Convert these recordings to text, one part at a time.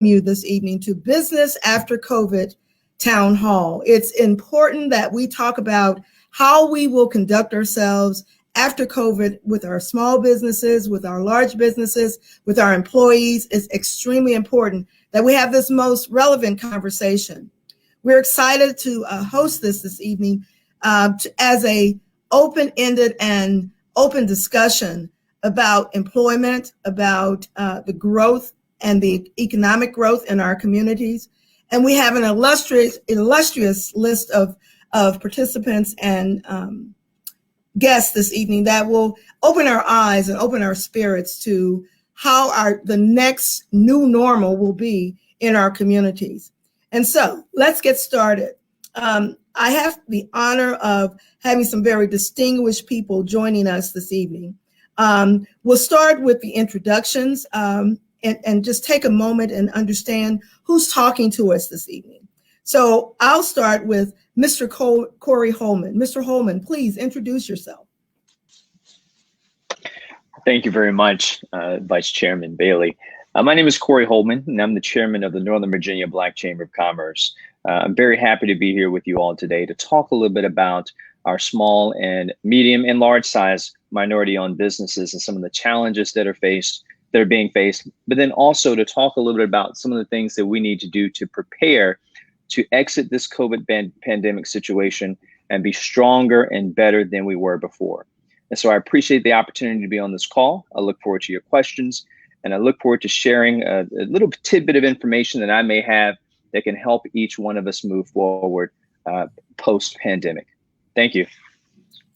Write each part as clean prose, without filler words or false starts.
you this evening to Business After COVID Town Hall. It's important that we talk about how we will conduct ourselves after COVID with our small businesses, with our large businesses, with our employees. It's extremely important that we have this most relevant conversation. We're excited to host this evening as a open-ended and open discussion about employment, about the growth and the economic growth in our communities. And we have an illustrious list of participants and guests this evening that will open our eyes and open our spirits to how the next new normal will be in our communities. And so let's get started. I have the honor of having some very distinguished people joining us this evening. We'll start with the introductions and just take a moment and understand who's talking to us this evening. So I'll start with Mr. Corey Holeman. Mr. Holeman, please introduce yourself. Thank you very much, Vice Chairman Bailey. My name is Corey Holeman, and I'm the chairman of the Northern Virginia Black Chamber of Commerce. I'm very happy to be here with you all today to talk a little bit about our small and medium and large size minority-owned businesses and some of the challenges that are being faced, but then also to talk a little bit about some of the things that we need to do to prepare to exit this COVID pandemic situation and be stronger and better than we were before. And so I appreciate the opportunity to be on this call. I look forward to your questions, and I look forward to sharing a little tidbit of information that I may have that can help each one of us move forward post-pandemic. Thank you.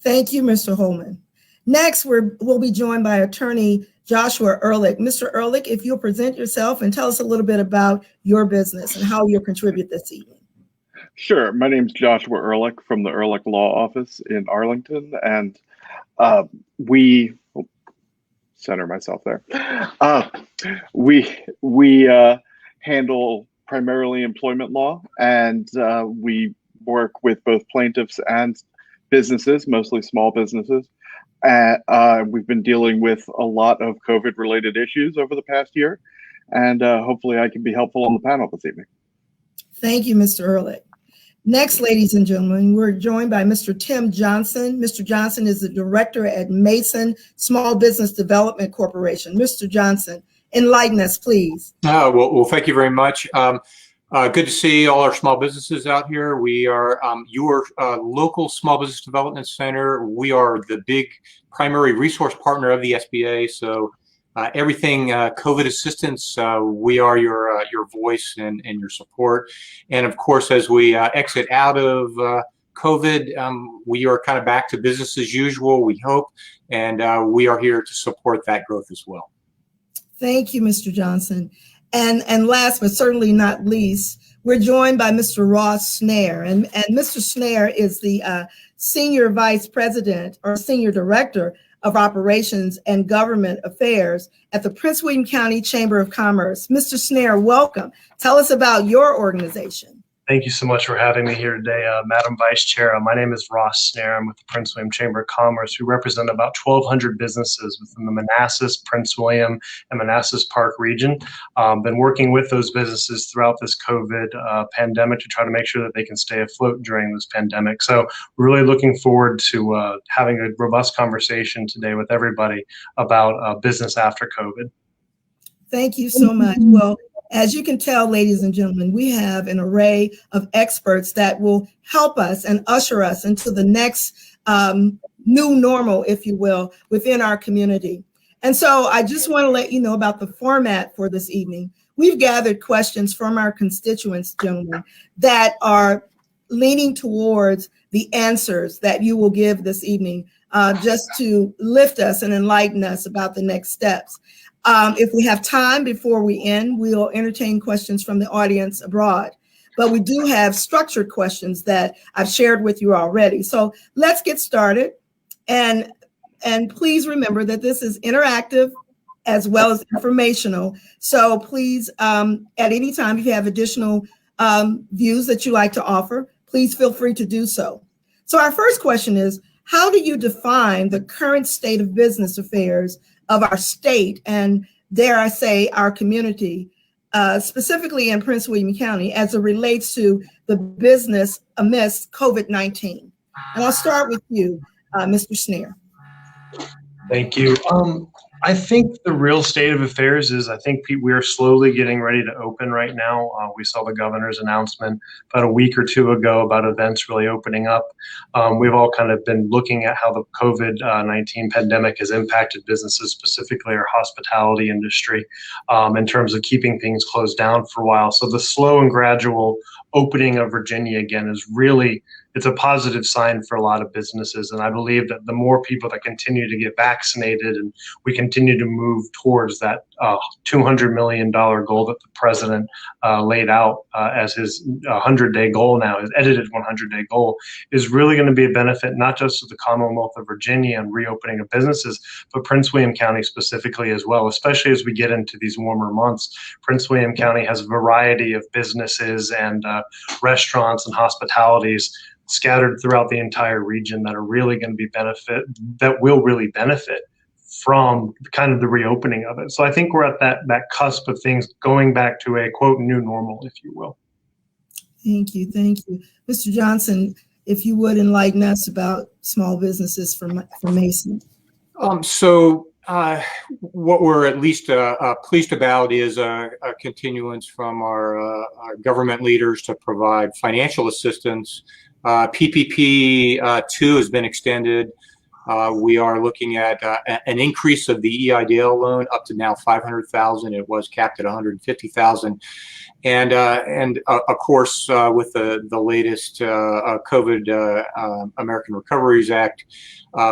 Thank you, Mr. Holeman. Next, we'll be joined by attorney Joshua Erlich. Mr. Erlich, if you'll present yourself and tell us a little bit about your business and how you'll contribute this evening. Sure. My name is Joshua Erlich from the Erlich Law Office in Arlington, and center myself there. We handle primarily employment law, and we work with both plaintiffs and businesses, mostly small businesses. We've been dealing with a lot of COVID-related issues over the past year, and hopefully I can be helpful on the panel this evening. Thank you, Mr. Erlich. Next, ladies and gentlemen, we're joined by Mr. Timm Johnson. Mr. Johnson is the director at Mason Small Business Development Corporation. Mr. Johnson, enlighten us, please. Well, thank you very much. Good to see all our small businesses out here. We are your local Small Business Development Center. We are the big primary resource partner of the SBA. So everything COVID assistance, we are your voice and your support. And of course, as we exit out of COVID, we are kind of back to business as usual, we hope. And we are here to support that growth as well. Thank you, Mr. Johnson. And last but certainly not least, we're joined by Mr. Ross Snare. And Mr. Snare is the Senior Vice President or Senior Director of Operations and Government Affairs at the Prince William County Chamber of Commerce. Mr. Snare, welcome. Tell us about your organization. Thank you so much for having me here today, Madam Vice Chair. My name is Ross Snare. I'm with the Prince William Chamber of Commerce. We represent about 1,200 businesses within the Manassas, Prince William, and Manassas Park region. Been working with those businesses throughout this COVID pandemic to try to make sure that they can stay afloat during this pandemic. So we're really looking forward to having a robust conversation today with everybody about business after COVID. Thank you so much. Well, as you can tell, ladies and gentlemen, we have an array of experts that will help us and usher us into the next new normal, if you will, within our community. And so I just want to let you know about the format for this evening. We've gathered questions from our constituents, gentlemen, that are leaning towards the answers that you will give this evening, just to lift us and enlighten us about the next steps. If we have time before we end, we'll entertain questions from the audience abroad. But we do have structured questions that I've shared with you already. So let's get started. And please remember that this is interactive as well as informational. So please, at any time, if you have additional views that you like to offer, please feel free to do so. So our first question is, how do you define the current state of business affairs of our state and, dare I say, our community specifically in Prince William County, as it relates to the business amidst COVID-19? And I'll start with you, Mr. Snare. Thank you. I think the real state of affairs is I think we are slowly getting ready to open right now. We saw the governor's announcement about a week or two ago about events really opening up. We've all kind of been looking at how the COVID-19 pandemic has impacted businesses, specifically our hospitality industry, in terms of keeping things closed down for a while. So the slow and gradual opening of Virginia again is really, it's a positive sign for a lot of businesses. And I believe that the more people that continue to get vaccinated and we continue to move towards that $200 million goal that the president laid out as his 100-day goal now, his edited 100-day goal, is really going to be a benefit not just to the Commonwealth of Virginia and reopening of businesses, but Prince William County specifically as well, especially as we get into these warmer months. Prince William County has a variety of businesses and restaurants and hospitalities scattered throughout the entire region that are really going to will really benefit from kind of the reopening of it. So I think we're at that cusp of things going back to a quote new normal, if you will. Thank you. Mr. Johnson, if you would enlighten us about small businesses for Mason. What we're at least pleased about is a continuance from our government leaders to provide financial assistance. PPP 2 has been extended. We are looking at an increase of the EIDL loan up to now $500,000. It was capped at $150,000, and of course with the latest COVID American Recoveries Act,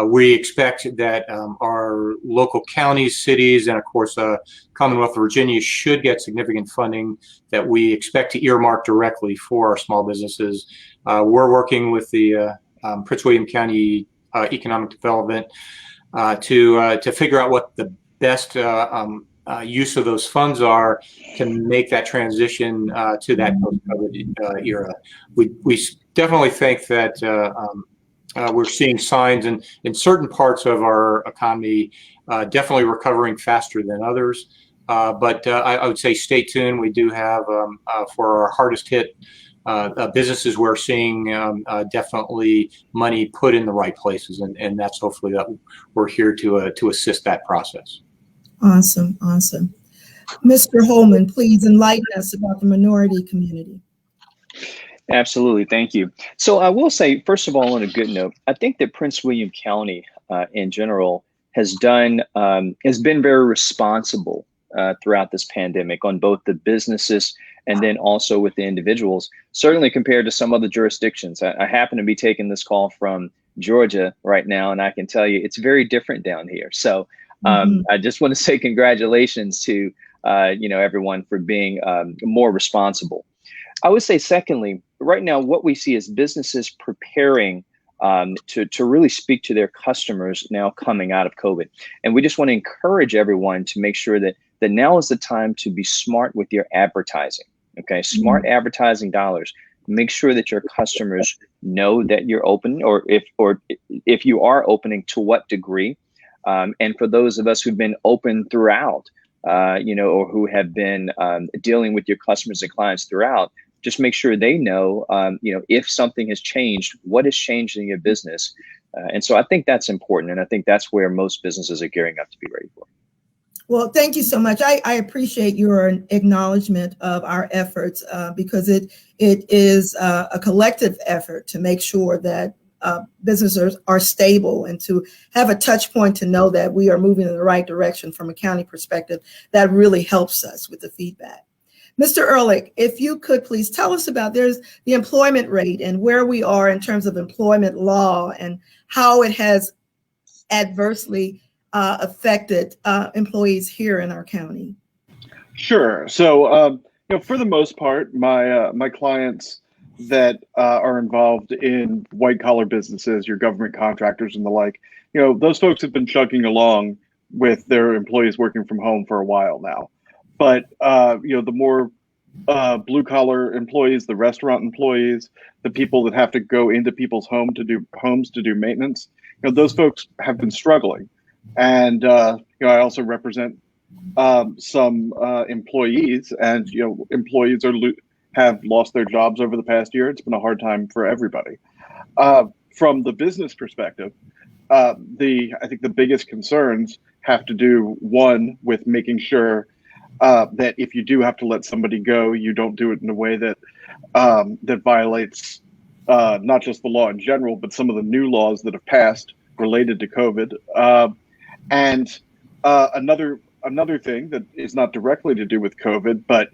we expect that our local counties, cities, and of course Commonwealth of Virginia should get significant funding that we expect to earmark directly for our small businesses. We're working with the Prince William County Economic Development to figure out what the best use of those funds are to make that transition to that post-COVID era. We definitely think that we're seeing signs in certain parts of our economy definitely recovering faster than others. But I would say stay tuned. We do have for our hardest hit businesses, we're seeing definitely money put in the right places, and that's hopefully that we're here to assist that process. Awesome. Mr. Holeman, please enlighten us about the minority community. Absolutely, thank you. So I will say, first of all, on a good note, I think that Prince William County in general has been very responsible throughout this pandemic on both the businesses and then also with the individuals, certainly compared to some other jurisdictions. I happen to be taking this call from Georgia right now, and I can tell you it's very different down here. So I just want to say congratulations to everyone for being more responsible. I would say, secondly, right now what we see is businesses preparing to really speak to their customers now coming out of COVID. And we just want to encourage everyone to make sure that now is the time to be smart with your advertising. Okay, smart advertising dollars. Make sure that your customers know that you're open, or if you are opening, to what degree. And for those of us who've been open throughout, or who have been dealing with your customers and clients throughout, just make sure they know, if something has changed, what has changed in your business. And so I think that's important. And I think that's where most businesses are gearing up to be ready for. Well, thank you so much. I appreciate your acknowledgement of our efforts because it is a collective effort to make sure that businesses are stable and to have a touch point to know that we are moving in the right direction from a county perspective. That really helps us with the feedback. Mr. Erlich, if you could please tell us about there's the employment rate and where we are in terms of employment law and how it has adversely affected employees here in our county. Sure. So, for the most part, my clients that are involved in white collar businesses, your government contractors and the like, those folks have been chugging along with their employees working from home for a while now. But the more blue collar employees, the restaurant employees, the people that have to go into people's homes to do maintenance, those folks have been struggling. And I also represent some employees, and employees have lost their jobs over the past year. It's been a hard time for everybody. From the business perspective, I think the biggest concerns have to do, one, with making sure that if you do have to let somebody go, you don't do it in a way that that violates not just the law in general, but some of the new laws that have passed related to COVID. And another thing that is not directly to do with COVID, but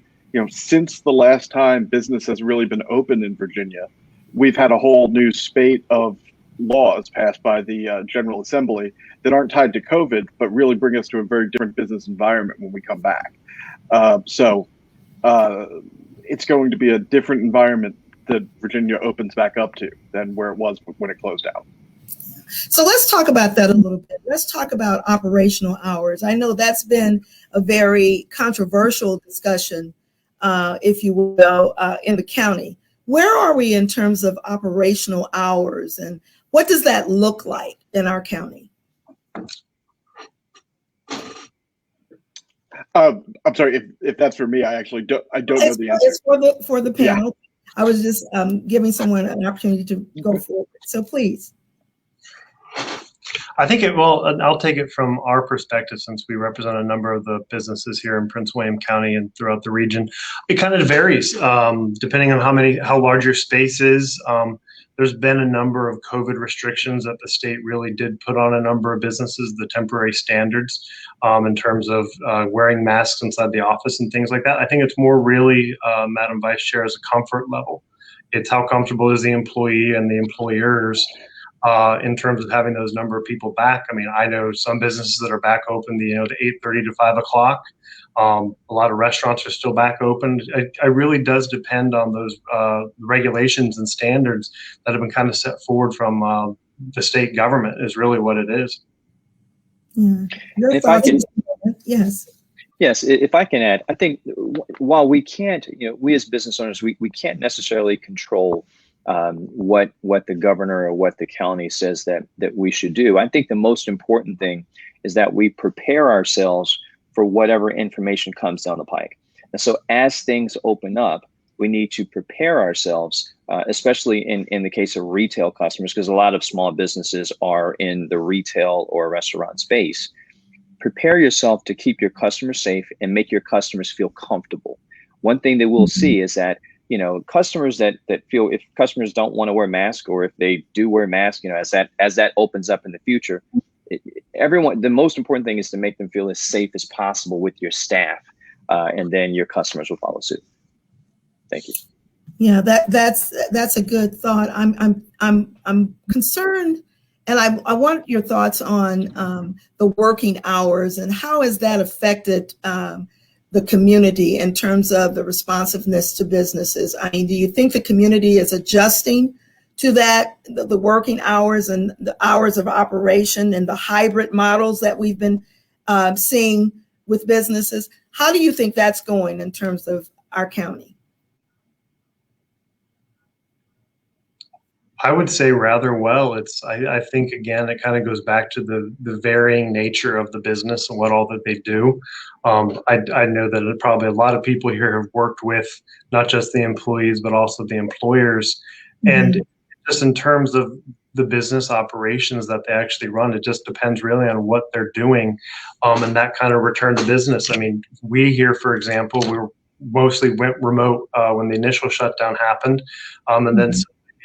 since the last time business has really been open in Virginia, we've had a whole new spate of laws passed by the General Assembly that aren't tied to COVID, but really bring us to a very different business environment when we come back. So it's going to be a different environment that Virginia opens back up to than where it was when it closed out. So let's talk about that a little bit. Let's talk about operational hours. I know that's been a very controversial discussion, if you will, in the county. Where are we in terms of operational hours, and what does that look like in our county? I'm sorry if that's for me. I actually don't know the answer. It's for the panel. Yeah. I was just giving someone an opportunity to go forward. So please. I think I'll take it from our perspective, since we represent a number of the businesses here in Prince William County and throughout the region. It kind of varies depending on how large your space is. There's been a number of COVID restrictions that the state really did put on a number of businesses, the temporary standards in terms of wearing masks inside the office and things like that. I think it's more really, Madam Vice Chair, as a comfort level. It's how comfortable is the employee and the employers in terms of having those number of people back. I mean, I know some businesses that are back open, to 8:30 to 5 o'clock. A lot of restaurants are still back open. It really does depend on those regulations and standards that have been kind of set forward from the state government, is really what it is. Yeah. Your thoughts? Yes. Yes, if I can add, I think while we can't, we as business owners, we can't necessarily control what the governor or what the county says that we should do. I think the most important thing is that we prepare ourselves for whatever information comes down the pike. And so as things open up, we need to prepare ourselves, especially in the case of retail customers, because a lot of small businesses are in the retail or restaurant space. Prepare yourself to keep your customers safe and make your customers feel comfortable. One thing that we'll see is that customers that feel, if customers don't want to wear masks, or if they do wear masks, as that opens up in the future, the most important thing is to make them feel as safe as possible with your staff, and then your customers will follow suit. Thank you. Yeah, that's a good thought. I'm concerned, and I want your thoughts on the working hours and how has that affected the community in terms of the responsiveness to businesses. I mean, do you think the community is adjusting to that, the working hours and the hours of operation and the hybrid models that we've been seeing with businesses? How do you think that's going in terms of our county? I would say rather well. I think, again, it kind of goes back to the varying nature of the business and what all that they do. I know that probably a lot of people here have worked with not just the employees, but also the employers. Mm-hmm. And just in terms of the business operations that they actually run, it just depends really on what they're doing, and that kind of return to business. I mean, we here, for example, mostly went remote when the initial shutdown happened, and then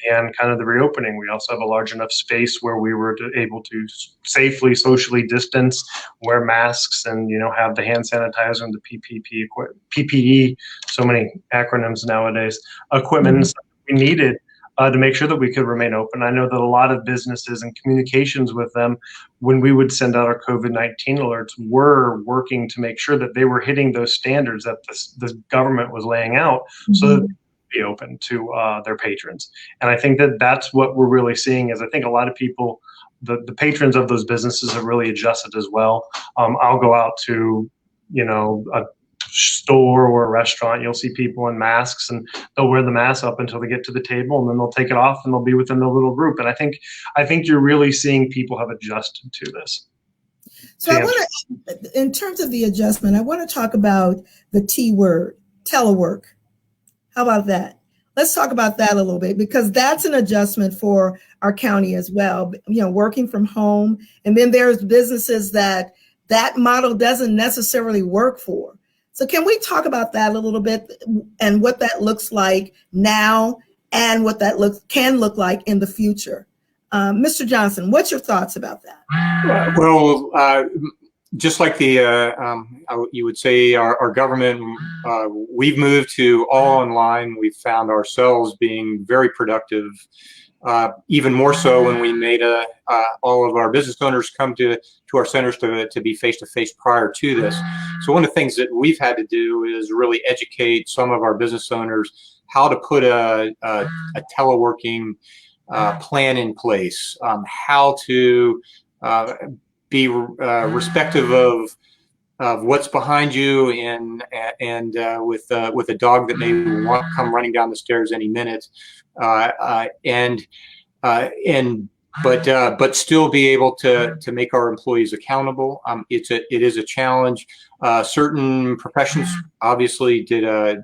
and kind of the reopening. We also have a large enough space where we were able to safely socially distance, wear masks, and have the hand sanitizer and the PPE, so many acronyms nowadays, equipment we needed to make sure that we could remain open. I know that a lot of businesses and communications with them, when we would send out our COVID-19 alerts, were working to make sure that they were hitting those standards that the government was laying out, so that be open to their patrons. And I think that that's what we're really seeing, is I think a lot of people, the patrons of those businesses have really adjusted as well. I'll go out to, a store or a restaurant, you'll see people in masks, and they'll wear the mask up until they get to the table, and then they'll take it off and they'll be within the little group. And I think you're really seeing people have adjusted to this. So I want to, in terms of the adjustment, I want to talk about the T word, telework. How about that? Let's talk about that a little bit, because that's an adjustment for our county as well, working from home. And then there's businesses that model doesn't necessarily work for. So can we talk about that a little bit and what that looks like now and what that can look like in the future? Mr. Johnson, what's your thoughts about that? Well, just like you would say our government, we've moved to all online. We've found ourselves being very productive, even more so when we made all of our business owners come to our centers to be face-to-face prior to this. So one of the things that we've had to do is really educate some of our business owners how to put a teleworking plan in place, how to be respective of what's behind you, and with a dog that may want to come running down the stairs any minute, but still be able to make our employees accountable. It is a challenge. Certain professions obviously did a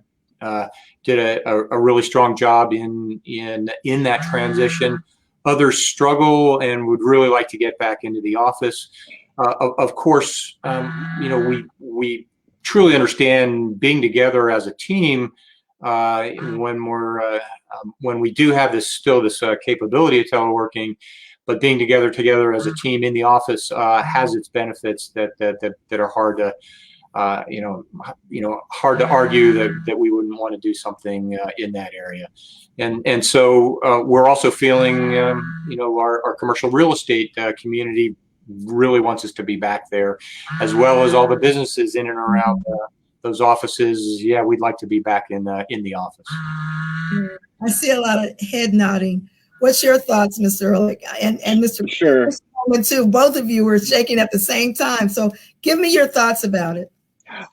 really strong job in that transition. Others struggle and would really like to get back into the office. Of course, we truly understand being together as a team when we do have this capability of teleworking, but being together as a team in the office has its benefits that are hard to hard to argue that we wouldn't want to do something in that area. And so we're also feeling, our commercial real estate community really wants us to be back there, as well as all the businesses in and around those offices. Yeah, we'd like to be back in the office. I see a lot of head nodding. What's your thoughts, Mr. Erlich and Mr. Sure. Holeman too? Both of you were shaking at the same time. So give me your thoughts about it.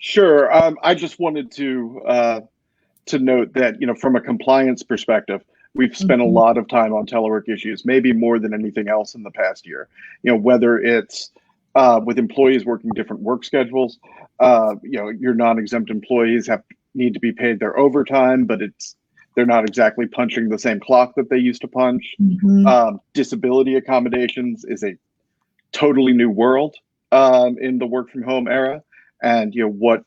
Sure. I just wanted to note that, from a compliance perspective, we've spent a lot of time on telework issues, maybe more than anything else in the past year. Whether it's with employees working different work schedules, your non-exempt employees need to be paid their overtime, but they're not exactly punching the same clock that they used to punch. Disability accommodations is a totally new world in the work from home era. And what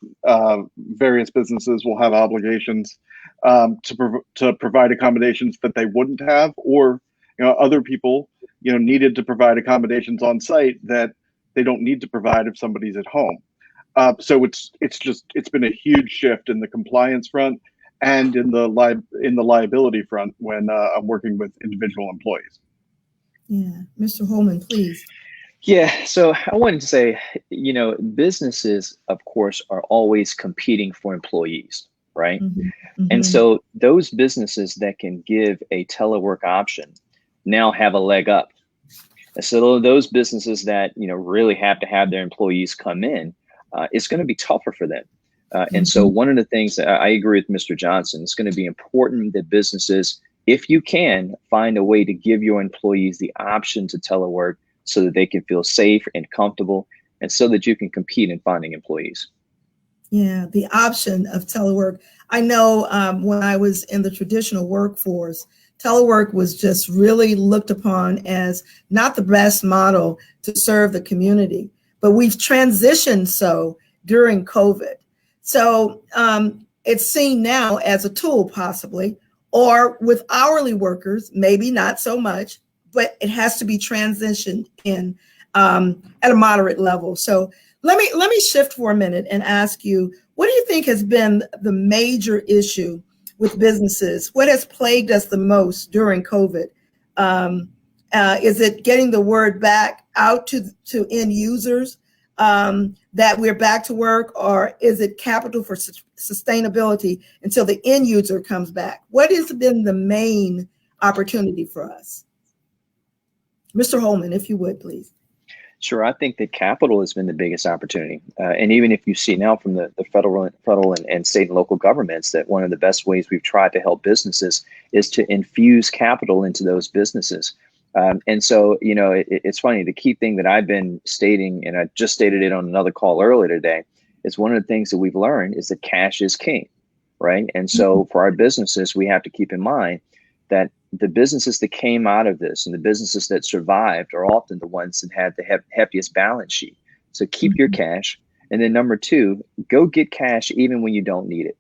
various businesses will have obligations to provide accommodations that they wouldn't have, or other people needed to provide accommodations on site that they don't need to provide if somebody's at home. So it's been a huge shift in the compliance front and in the liability front when I'm working with individual employees. Yeah, Mr. Holeman, please. Yeah, so I wanted to say, businesses, of course, are always competing for employees, right? And so those businesses that can give a telework option now have a leg up. And so those businesses that, really have to have their employees come in, it's going to be tougher for them. And so one of the things that I agree with Mr. Johnson, it's going to be important that businesses, if you can, find a way to give your employees the option to telework, so that they can feel safe and comfortable, and so that you can compete in finding employees. Yeah, the option of telework. I know when I was in the traditional workforce, telework was just really looked upon as not the best model to serve the community, but we've transitioned so during COVID. So it's seen now as a tool possibly, or with hourly workers, maybe not so much, but it has to be transitioned in at a moderate level. So let me shift for a minute and ask you, what do you think has been the major issue with businesses? What has plagued us the most during COVID? Is it getting the word back out to end users that we're back to work, or is it capital for sustainability until the end user comes back? What has been the main opportunity for us? Mr. Holeman, if you would, please. Sure. I think that capital has been the biggest opportunity. And even if you see now from the federal and state and local governments, that one of the best ways we've tried to help businesses is to infuse capital into those businesses. And so, it's funny, the key thing that I've been stating, and I just stated it on another call earlier today, is one of the things that we've learned is that cash is king, right? And so for our businesses, we have to keep in mind that the businesses that came out of this and the businesses that survived are often the ones that had the heftiest balance sheet. So keep your cash. And then number two, go get cash even when you don't need it.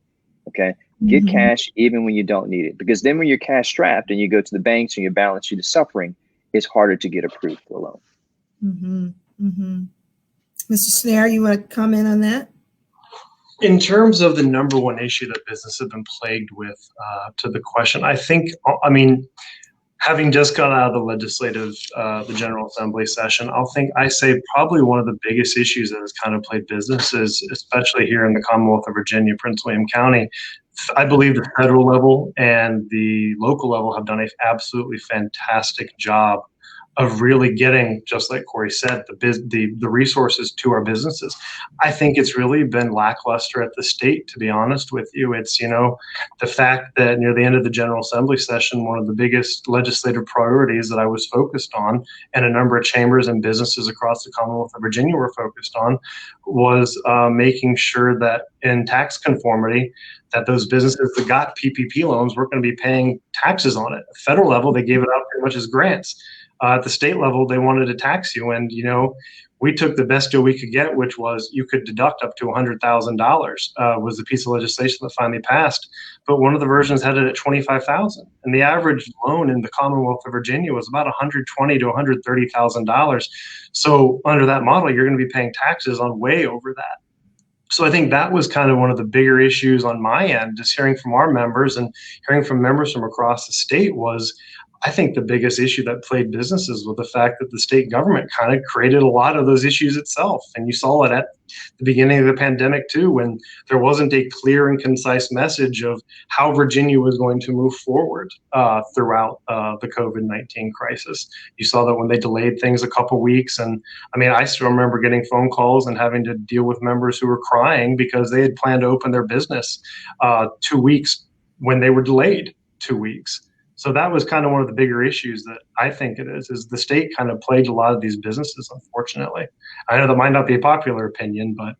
Okay. Get cash even when you don't need it, because then when you're cash strapped and you go to the banks and your balance sheet is suffering, it's harder to get approved for a loan. Mr. Snare, you want to comment on that? In terms of the number one issue that businesses have been plagued with, to the question, I mean, having just gone out of the legislative, the General Assembly session, I say probably one of the biggest issues that has kind of plagued businesses, especially here in the Commonwealth of Virginia, Prince William County. I believe the federal level and the local level have done an absolutely fantastic job of really getting, just like Corey said, the resources to our businesses. I think it's really been lackluster at the state, to be honest with you. It's, the fact that near the end of the General Assembly session, one of the biggest legislative priorities that I was focused on, and a number of chambers and businesses across the Commonwealth of Virginia were focused on, was making sure that in tax conformity, that those businesses that got PPP loans weren't going to be paying taxes on it. At the federal level, they gave it out pretty much as grants. At the state level, they wanted to tax you. And, we took the best deal we could get, which was you could deduct up to $100,000 was the piece of legislation that finally passed. But one of the versions had it at $25,000. And the average loan in the Commonwealth of Virginia was about $120,000 to $130,000. So under that model, you're going to be paying taxes on way over that. So I think that was kind of one of the bigger issues on my end, just hearing from our members and hearing from members from across the state was, I think the biggest issue that plagued businesses was the fact that the state government kind of created a lot of those issues itself. And you saw it at the beginning of the pandemic too, when there wasn't a clear and concise message of how Virginia was going to move forward throughout the COVID-19 crisis. You saw that when they delayed things a couple weeks. And I mean, I still remember getting phone calls and having to deal with members who were crying because they had planned to open their business 2 weeks when they were delayed 2 weeks. So that was kind of one of the bigger issues that I think it is the state kind of plagued a lot of these businesses, unfortunately. I know that might not be a popular opinion, but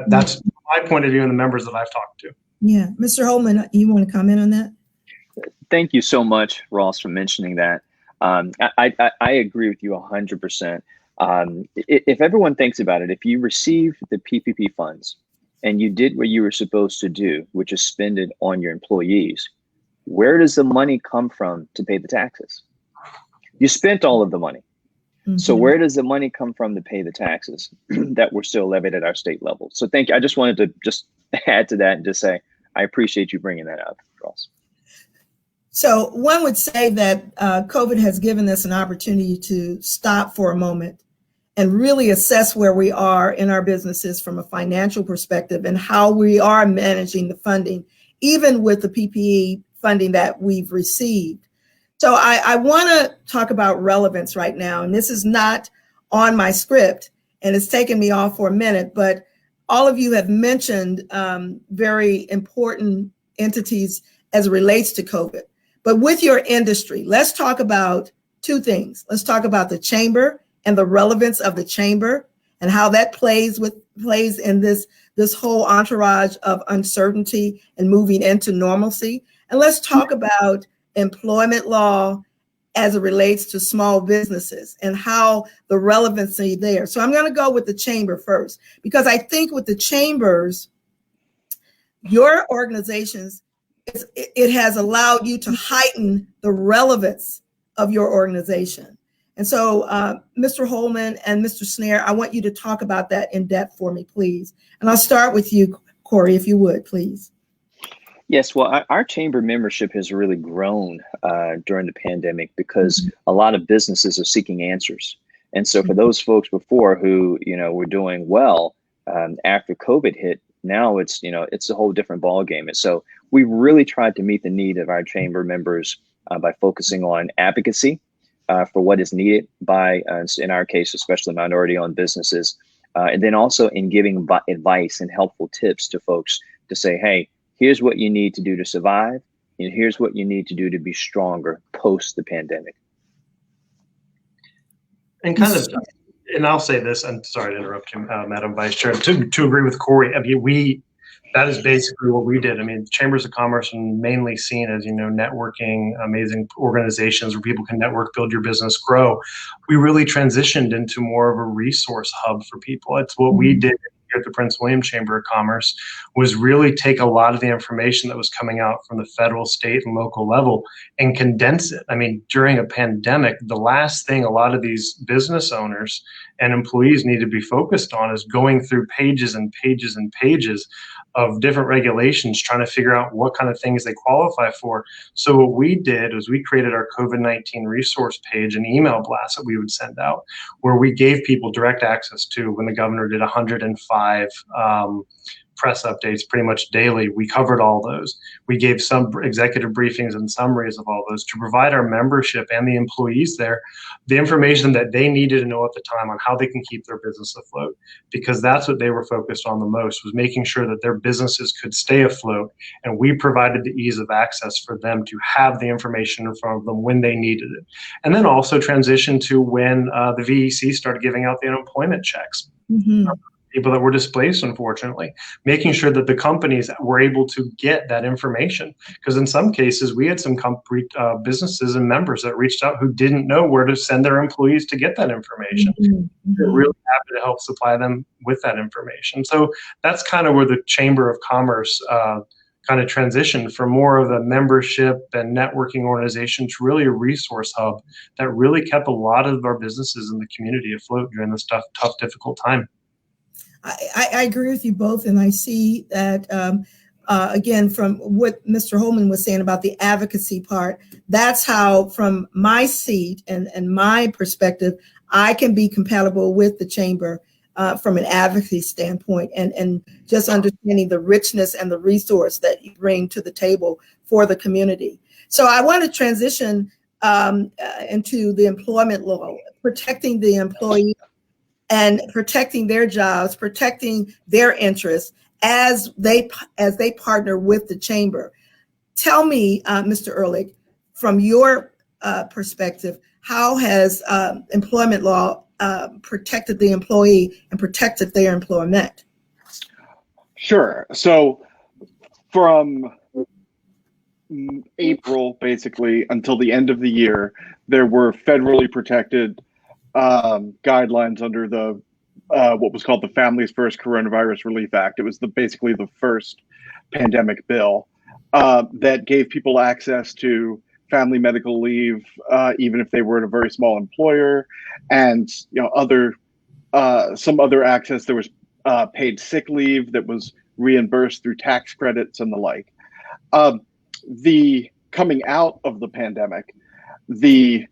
that's my point of view and the members that I've talked to. Yeah. Mr. Holeman, you want to comment on that? Thank you so much, Ross, for mentioning that. I agree with you 100%. If everyone thinks about it, if you receive the PPP funds and you did what you were supposed to do, which is spend it on your employees, where does the money come from to pay the taxes? You spent all of the money. So where does the money come from to pay the taxes that were still levied at our state level? So thank you. I just wanted to just add to that and just say, I appreciate you bringing that up, Ross. So one would say that COVID has given us an opportunity to stop for a moment and really assess where we are in our businesses from a financial perspective and how we are managing the funding, even with the PPE funding that we've received. So I want to talk about relevance right now, and this is not on my script, and it's taken me off for a minute, but all of you have mentioned very important entities as it relates to COVID. But with your industry, let's talk about two things. Let's talk about the chamber and the relevance of the chamber and how that plays in this whole entourage of uncertainty and moving into normalcy. And let's talk about employment law as it relates to small businesses and how the relevancy there. So I'm going to go with the chamber first, because I think with the chambers, your organizations, it has allowed you to heighten the relevance of your organization. And so, Mr. Holeman and Mr. Snare, I want you to talk about that in depth for me, please. And I'll start with you, Corey, if you would, please. Yes, well, our chamber membership has really grown during the pandemic because a lot of businesses are seeking answers. And so for those folks before who, were doing well after COVID hit, now it's a whole different ballgame. And so we really tried to meet the need of our chamber members by focusing on advocacy for what is needed by, in our case, especially minority-owned businesses, and then also in giving advice and helpful tips to folks to say, hey, here's what you need to do to survive, and here's what you need to do to be stronger post the pandemic. And kind of, and I'll say this, I'm sorry to interrupt you, Madam Vice Chair, to agree with Corey. I mean, that is basically what we did. I mean, chambers of commerce are mainly seen as, networking, amazing organizations where people can network, build your business, grow. We really transitioned into more of a resource hub for people. It's what we did here at the Prince William Chamber of Commerce, was really take a lot of the information that was coming out from the federal, state, and local level and condense it. I mean, during a pandemic, the last thing a lot of these business owners and employees need to be focused on is going through pages and pages and pages of different regulations, trying to figure out what kind of things they qualify for. So what we did was we created our COVID-19 resource page, an email blast that we would send out, where we gave people direct access to when the governor did 105 press updates pretty much daily. We covered all those. We gave some executive briefings and summaries of all those to provide our membership and the employees there the information that they needed to know at the time on how they can keep their business afloat, because that's what they were focused on the most, was making sure that their businesses could stay afloat. And we provided the ease of access for them to have the information in front of them when they needed it. And then also transition to when the VEC started giving out the unemployment checks. People that were displaced, unfortunately, making sure that the companies were able to get that information. Because in some cases, we had some businesses and members that reached out who didn't know where to send their employees to get that information. We're really happy to help supply them with that information. So that's kind of where the Chamber of Commerce kind of transitioned from more of a membership and networking organization to really a resource hub that really kept a lot of our businesses in the community afloat during this tough, difficult time. I agree with you both, and I see that, again, from what Mr. Holeman was saying about the advocacy part, that's how, from my seat and my perspective, I can be compatible with the chamber from an advocacy standpoint, and just understanding the richness and the resource that you bring to the table for the community. So I want to transition into the employment law, protecting the employee and protecting their jobs, protecting their interests as they partner with the chamber. Tell me, Mr. Erlich, from your perspective, how has employment law protected the employee and protected their employment? Sure. So from April, basically, until the end of the year, there were federally protected guidelines under the what was called the Families First Coronavirus Relief Act. It was basically the first pandemic bill that gave people access to family medical leave, even if they were at a very small employer, and some other access. There was paid sick leave that was reimbursed through tax credits and the like. The coming out of the pandemic, the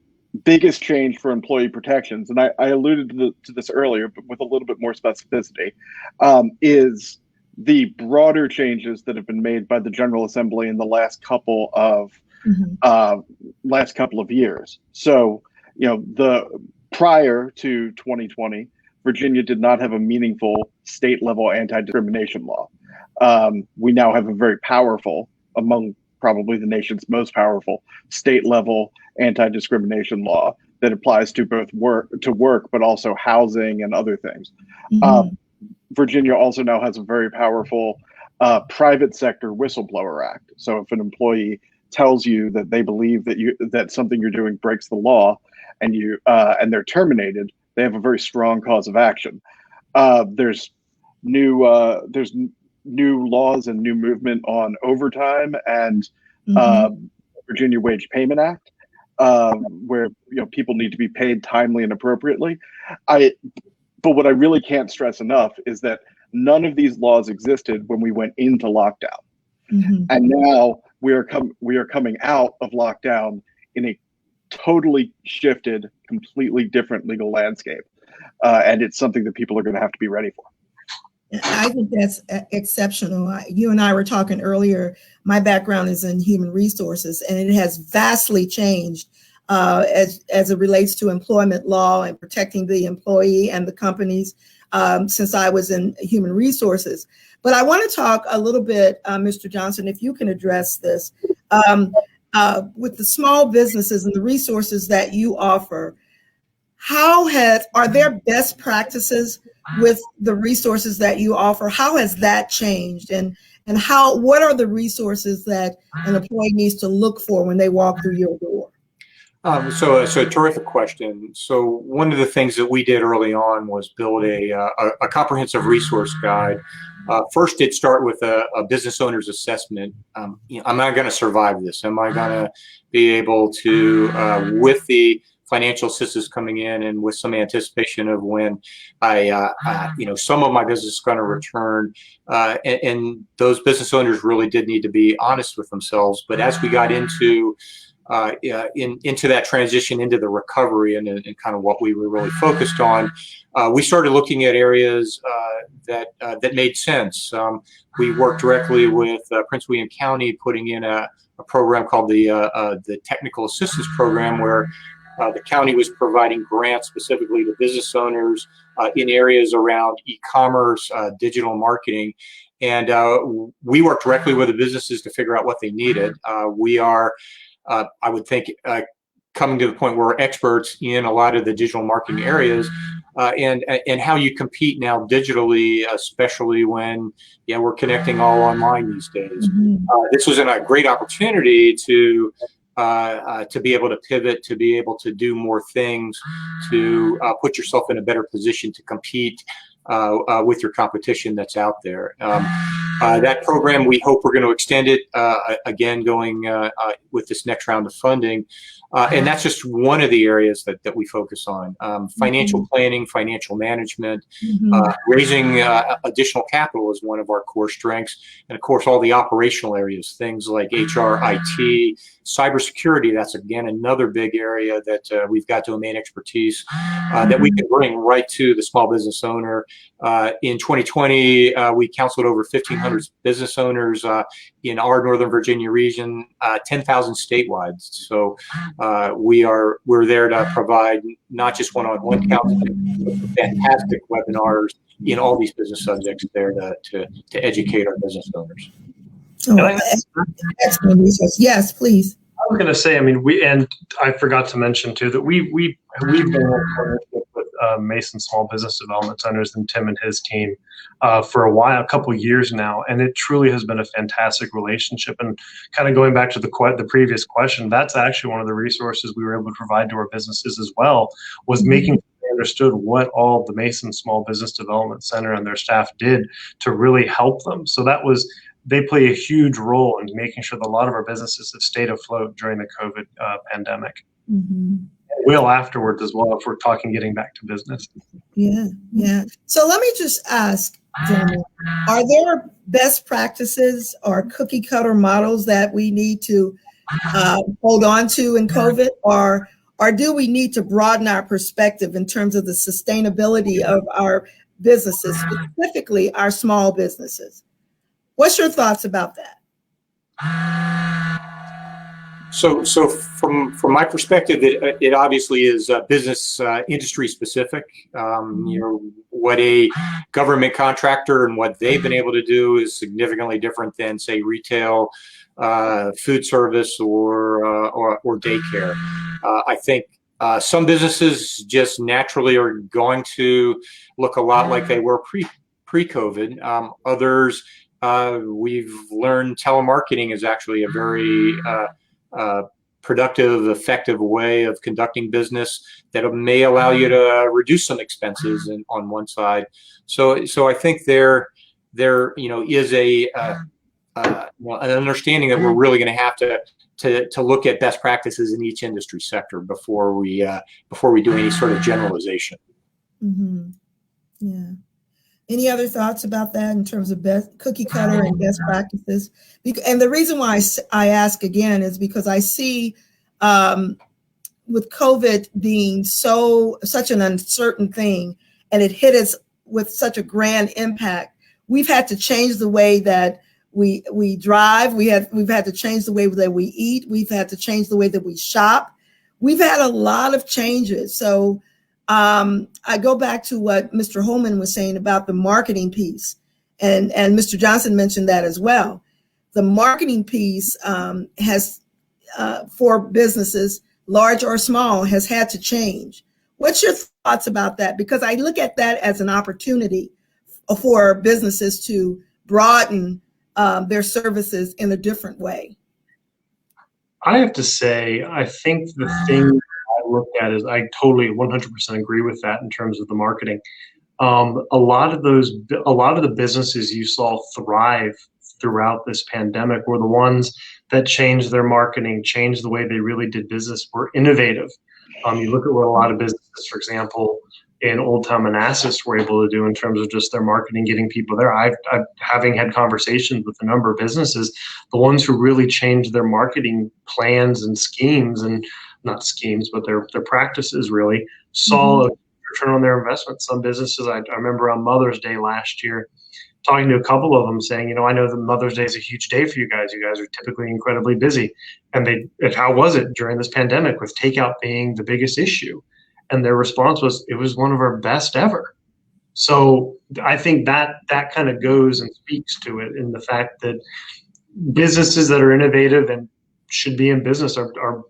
biggest change for employee protections, and I alluded to this earlier, but with a little bit more specificity, is the broader changes that have been made by the General Assembly in the last couple of years. So, the prior to 2020, Virginia did not have a meaningful state-level anti-discrimination law. We now have a very powerful, among probably the nation's most powerful, state-level anti-discrimination law that applies to both work, but also housing and other things. Virginia also now has a very powerful private sector whistleblower act. So if an employee tells you that they believe that something you're doing breaks the law, and they're terminated, they have a very strong cause of action. There's new laws and new movement on overtime and Virginia Wage Payment Act, where people need to be paid timely and appropriately. But what I really can't stress enough is that none of these laws existed when we went into lockdown, and now we are coming out of lockdown in a totally shifted, completely different legal landscape, and it's something that people are going to have to be ready for. I think that's exceptional. You and I were talking earlier. My background is in human resources, and it has vastly changed as it relates to employment law and protecting the employee and the companies since I was in human resources. But I want to talk a little bit, Mr. Johnson, if you can address this, with the small businesses and the resources that you offer. are there best practices with the resources that you offer? How has that changed? And what are the resources that an employee needs to look for when they walk through your door? So a terrific question. So one of the things that we did early on was build a comprehensive resource guide. First, it start with a business owner's assessment. Am I going to survive this? Am I going to be able to, with the financial assistance coming in and with some anticipation of when some of my business is going to return, and those business owners really did need to be honest with themselves. But as we got into that transition into the recovery and kind of what we were really focused on, we started looking at areas that made sense. We worked directly with Prince William County, putting in a program called the Technical Assistance Program, where the county was providing grants specifically to business owners in areas around e-commerce, digital marketing. And we worked directly with the businesses to figure out what they needed. We are, I would think, coming to the point where we're experts in a lot of the digital marketing areas, and how you compete now digitally, especially when we're connecting all online these days. This was a great opportunity to be able to pivot, to be able to do more things, to put yourself in a better position to compete with your competition that's out there. That program, we hope we're going to extend it again, going with this next round of funding. And that's just one of the areas that we focus on. Financial planning, financial management, raising additional capital is one of our core strengths. And of course, all the operational areas, things like HR, IT, cybersecurity, that's again another big area that we've got domain expertise that we can bring right to the small business owner. In 2020, we counseled over 1,500 business owners in our Northern Virginia region, 10,000 statewide. So we're there to provide not just one-on-one counseling, but fantastic webinars in all these business subjects there to educate our business owners. Excellent resource. Yes, please. I was going to say, and I forgot to mention too that we've been in partnership with Mason Small Business Development Centers and Timm and his team for a couple years now, and it truly has been a fantastic relationship. And kind of going back to the previous question, that's actually one of the resources we were able to provide to our businesses as well, was making sure they understood what all the Mason Small Business Development Center and their staff did to really help them. So they play a huge role in making sure that a lot of our businesses have stayed afloat during the COVID pandemic. Will afterwards as well, if we're talking getting back to business. Yeah. So let me just ask, gentlemen, are there best practices or cookie cutter models that we need to hold on to in COVID, or do we need to broaden our perspective in terms of the sustainability of our businesses, specifically our small businesses? What's your thoughts about that? So from my perspective, it obviously is business industry specific. What a government contractor and what they've been able to do is significantly different than, say, retail, food service, or daycare. I think some businesses just naturally are going to look a lot like they were pre-COVID. Others, we've learned telemarketing is actually a very productive, effective way of conducting business that may allow you to reduce some expenses on one side. So I think there is an understanding that we're really going to have to look at best practices in each industry sector before we do any sort of generalization. Yeah. Any other thoughts about that in terms of best cookie cutter and best practices? And the reason why I ask again is because I see with COVID being such an uncertain thing, and it hit us with such a grand impact, we've had to change the way that we drive. We've had to change the way that we eat. We've had to change the way that we shop. We've had a lot of changes. So I go back to what Mr. Holeman was saying about the marketing piece, and Mr. Johnson mentioned that as well. The marketing piece has, for businesses, large or small, has had to change. What's your thoughts about that? Because I look at that as an opportunity for businesses to broaden their services in a different way. I have to say, I think the thing I look at is I totally 100% agree with that in terms of the marketing. A lot of the businesses you saw thrive throughout this pandemic were the ones that changed their marketing, changed the way they really did business, were innovative. You look at what a lot of businesses, for example, in Old Town Manassas were able to do in terms of just their marketing, getting people there. I've having had conversations with a number of businesses, the ones who really changed their marketing plans and schemes, and not schemes, but their practices really saw a return on their investment. Some businesses, I remember on Mother's Day last year, talking to a couple of them saying, you know, I know that Mother's Day is a huge day for you guys. You guys are typically incredibly busy. And how was it during this pandemic with takeout being the biggest issue? And their response was, it was one of our best ever. So I think that kind of goes and speaks to it in the fact that businesses that are innovative and should be in business are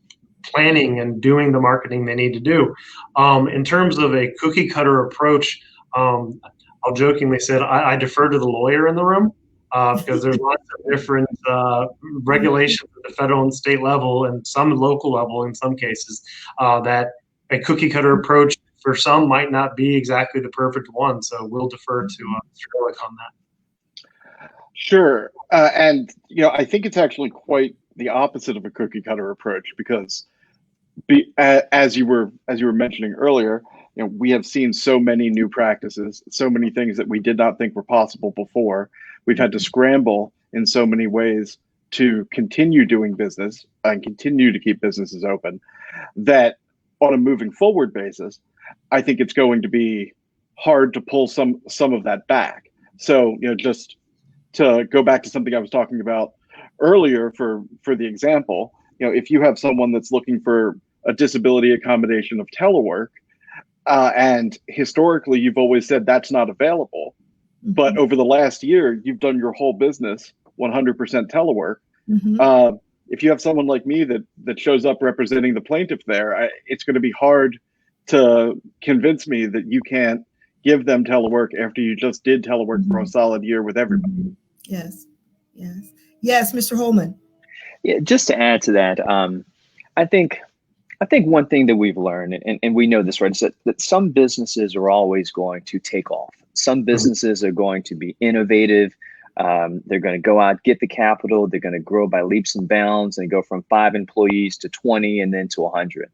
planning and doing the marketing they need to do. In terms of a cookie cutter approach, I'll jokingly say I defer to the lawyer in the room because there's lots of different regulations at the federal and state level and some local level in some cases that a cookie cutter approach for some might not be exactly the perfect one. So we'll defer to Mr. Erlich on that. Sure. And, you know, I think it's actually quite the opposite of a cookie cutter approach because as you were mentioning earlier, you know, we have seen so many new practices, so many things that we did not think were possible before. We've had to scramble in so many ways to continue doing business and continue to keep businesses open that on a moving forward basis, I think it's going to be hard to pull some of that back. So, you know, just to go back to something I was talking about earlier for the example, you know, if you have someone that's looking for a disability accommodation of telework, and historically you've always said that's not available, but over the last year you've done your whole business 100% telework. If you have someone like me that shows up representing the plaintiff there, it's going to be hard to convince me that you can't give them telework after you just did telework for a solid year with everybody. Yes, Mr. Holeman. Yeah, just to add to that, I think one thing that we've learned, and we know this, right, is that some businesses are always going to take off. Some businesses are going to be innovative. They're going to go out, get the capital. They're going to grow by leaps and bounds and go from 5 employees to 20 and then to 100.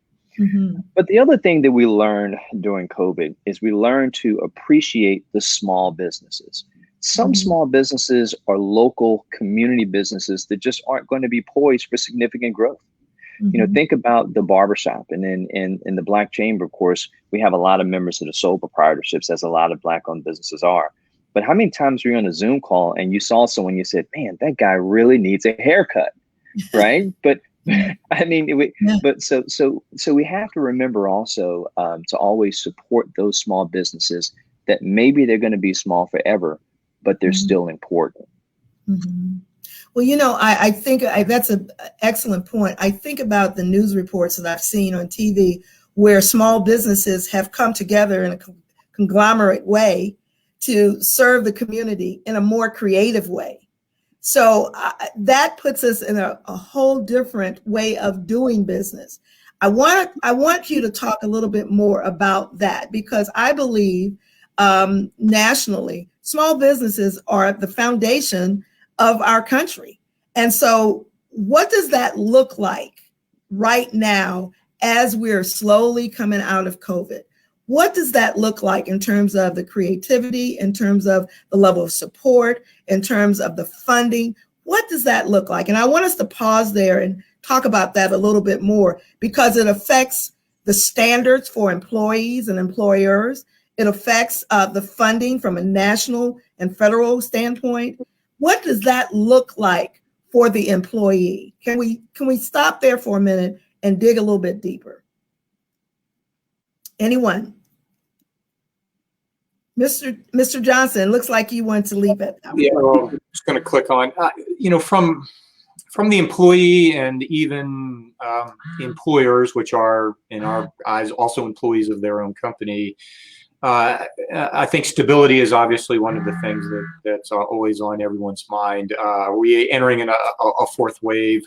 But the other thing that we learned during COVID is we learned to appreciate the small businesses. Some small businesses are local community businesses that just aren't going to be poised for significant growth. You know, think about the barbershop, and in the Black Chamber, of course, we have a lot of members of the sole proprietorships, as a lot of Black-owned businesses are. But how many times were you on a Zoom call and you saw someone, you said, man, that guy really needs a haircut, right? But I mean, but so we have to remember also to always support those small businesses that maybe they're going to be small forever, but they're still important. Well, you know, I think that's an excellent point. I think about the news reports that I've seen on TV where small businesses have come together in a conglomerate way to serve the community in a more creative way. So that puts us in a whole different way of doing business. I want you to talk a little bit more about that, because I believe nationally, small businesses are the foundation of our country. And so what does that look like right now as we're slowly coming out of COVID? What does that look like in terms of the creativity, in terms of the level of support, in terms of the funding? What does that look like? And I want us to pause there and talk about that a little bit more, because it affects the standards for employees and employers. It affects the funding from a national and federal standpoint. What does that look like for the employee? Can we stop there for a minute and dig a little bit deeper? Anyone? Mr. Johnson, looks like you want to leave it. Yeah, well, I'm just going to click on, you know, from from the employee and even employers, which are in our eyes also employees of their own company, I think stability is obviously one of the things that's always on everyone's mind. Are we entering in a fourth wave?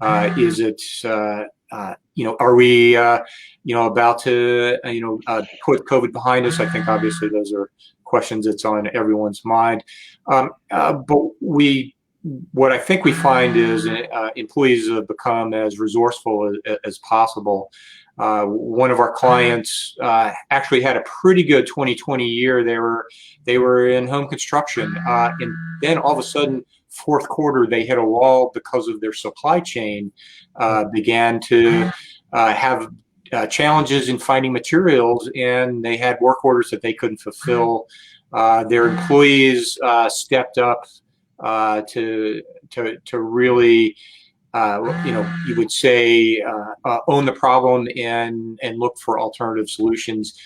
Is it, are we, about to, put COVID behind us? I think obviously those are questions that's on everyone's mind. But what I think we find is employees have become as resourceful as possible. One of our clients actually had a pretty good 2020 year. They were in home construction, and then all of a sudden, fourth quarter, they hit a wall because of their supply chain. Began to have challenges in finding materials, and they had work orders that they couldn't fulfill. Their employees stepped up to really, you would say, own the problem and look for alternative solutions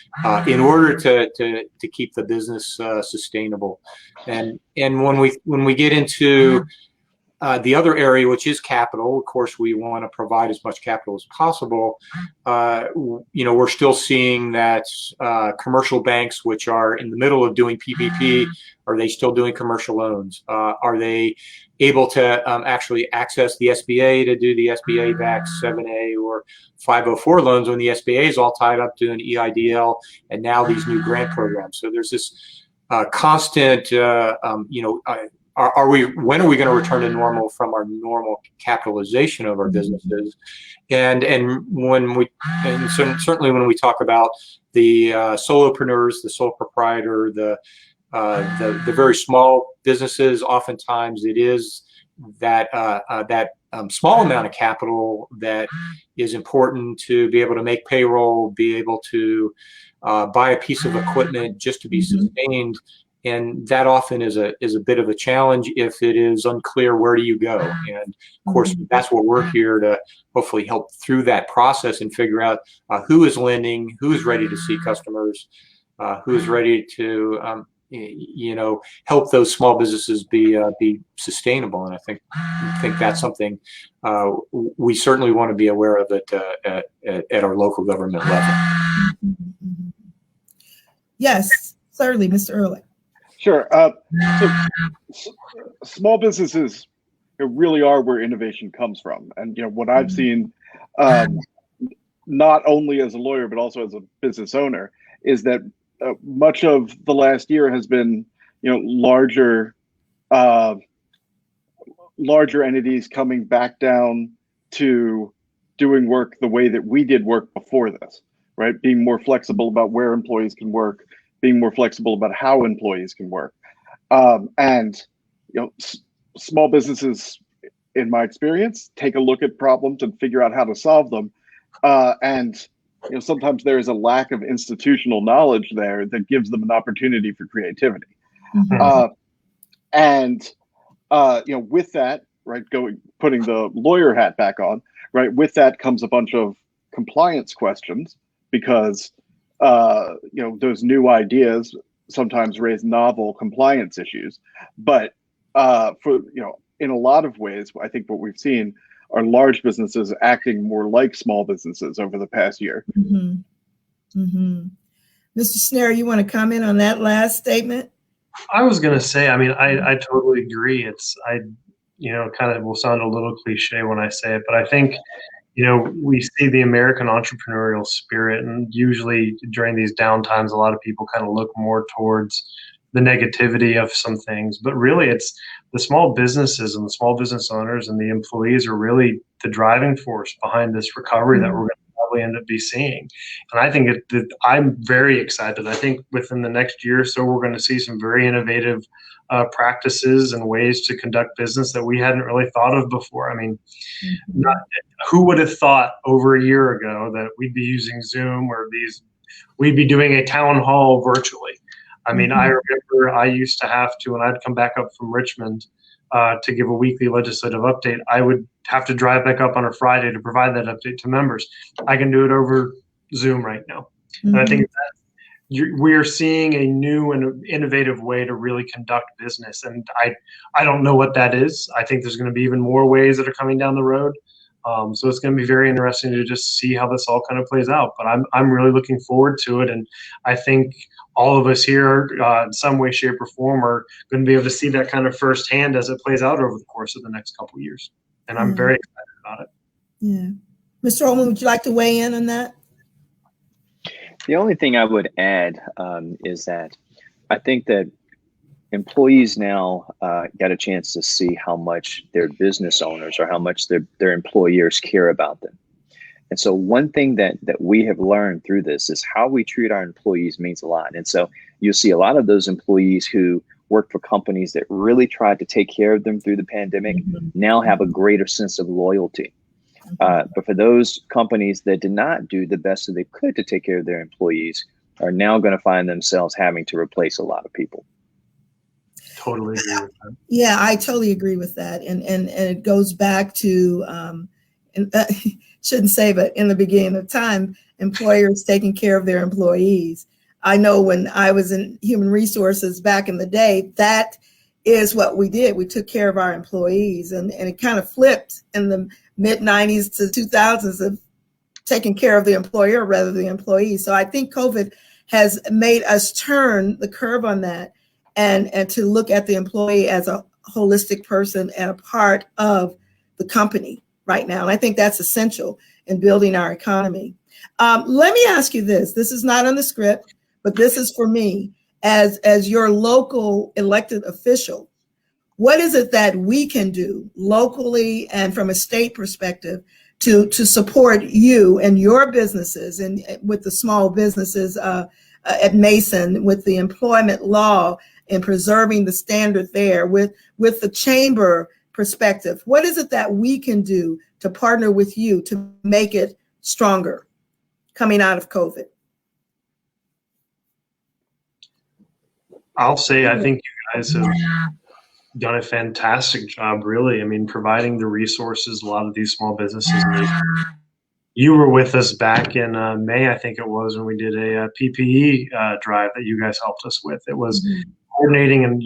in order to keep the business sustainable. And when we get into the other area, which is capital, of course, we want to provide as much capital as possible. We're still seeing that commercial banks, which are in the middle of doing PPP, are they still doing commercial loans? Are they able to actually access the SBA to do the SBA-backed 7A or 504 loans when the SBA is all tied up doing EIDL and now these new grant programs? So there's this constant, when are we going to return to normal from our normal capitalization of our businesses? And certainly when we talk about the solopreneurs, the sole proprietor, the very small businesses, oftentimes it is that small amount of capital that is important to be able to make payroll, be able to buy a piece of equipment just to be sustained. And that often is a bit of a challenge if it is unclear where do you go. And of course, that's what we're here to hopefully help through that process and figure out who is lending, who is ready to see customers, who is ready to help those small businesses be sustainable. And I think that's something we certainly want to be aware of at our local government level. Yes, certainly, Mr. Erlich. Sure. So small businesses really are where innovation comes from. And what I've seen, not only as a lawyer but also as a business owner, is that much of the last year has been, larger entities coming back down to doing work the way that we did work before this, right? Being more flexible about where employees can work, being more flexible about how employees can work. Small businesses, in my experience, take a look at problems and figure out how to solve them. Sometimes there is a lack of institutional knowledge there that gives them an opportunity for creativity. With that, right, putting the lawyer hat back on, right, with that comes a bunch of compliance questions because those new ideas sometimes raise novel compliance issues. But in a lot of ways, I think what we've seen are large businesses acting more like small businesses over the past year. Mr. Snare, you want to comment on that last statement? I was going to say, I totally agree. Kind of will sound a little cliche when I say it, but I think we see the American entrepreneurial spirit, and usually during these downtimes, a lot of people kind of look more towards the negativity of some things, but really it's the small businesses and the small business owners and the employees are really the driving force behind this recovery that we're going to probably end up seeing. And I think I'm very excited. I think within the next year or so, we're going to see some very innovative practices and ways to conduct business that we hadn't really thought of before. Who would have thought over a year ago that we'd be using Zoom or we'd be doing a town hall virtually? I remember I used to have to, when I'd come back up from Richmond to give a weekly legislative update, I would have to drive back up on a Friday to provide that update to members. I can do it over Zoom right now. And I think we're seeing a new and innovative way to really conduct business. And I don't know what that is. I think there's going to be even more ways that are coming down the road. So it's going to be very interesting to just see how this all kind of plays out. But I'm really looking forward to it. And I think all of us here in some way, shape, or form are going to be able to see that kind of firsthand as it plays out over the course of the next couple of years. And I'm very excited about it. Yeah. Mr. Holeman, would you like to weigh in on that? The only thing I would add is that I think that employees now got a chance to see how much their business owners or how much their employers care about them. And so one thing that we have learned through this is how we treat our employees means a lot. And so you'll see a lot of those employees who work for companies that really tried to take care of them through the pandemic now have a greater sense of loyalty. But for those companies that did not do the best that they could to take care of their employees are now going to find themselves having to replace a lot of people. Totally agree with that. Yeah, I totally agree with that. And it goes back to, shouldn't say, but in the beginning of time, employers taking care of their employees. I know when I was in human resources back in the day, that is what we did. We took care of our employees, and it kind of flipped in the mid-90s to 2000s of taking care of the employer rather than the employee. So I think COVID has made us turn the curve on that and to look at the employee as a holistic person and a part of the company right now. And I think that's essential in building our economy. Let me ask you this. This is not on the script, but this is for me as your local elected official. What is it that we can do locally and from a state perspective to support you and your businesses and with the small businesses at Mason, with the employment law and preserving the standard there, with the chamber perspective? What is it that we can do to partner with you to make it stronger coming out of COVID? I'll say I think you guys have done a fantastic job, really. I mean, providing the resources a lot of these small businesses need. You were with us back in May, I think it was, when we did a PPE drive that you guys helped us with. It was coordinating, and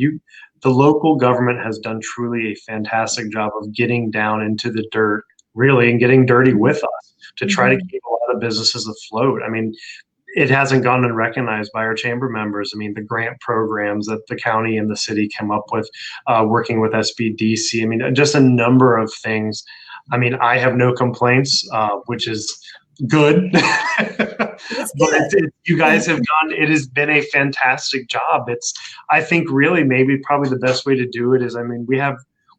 the local government has done truly a fantastic job of getting down into the dirt, really, and getting dirty with us to try to keep a lot of businesses afloat. I mean, it hasn't gone unrecognized by our chamber members. I mean, the grant programs that the county and the city came up with, working with SBDC. I mean, just a number of things. I mean, I have no complaints, which is good. But you guys have done, it has been a fantastic job. I think really maybe probably the best way to do it is, I mean, we have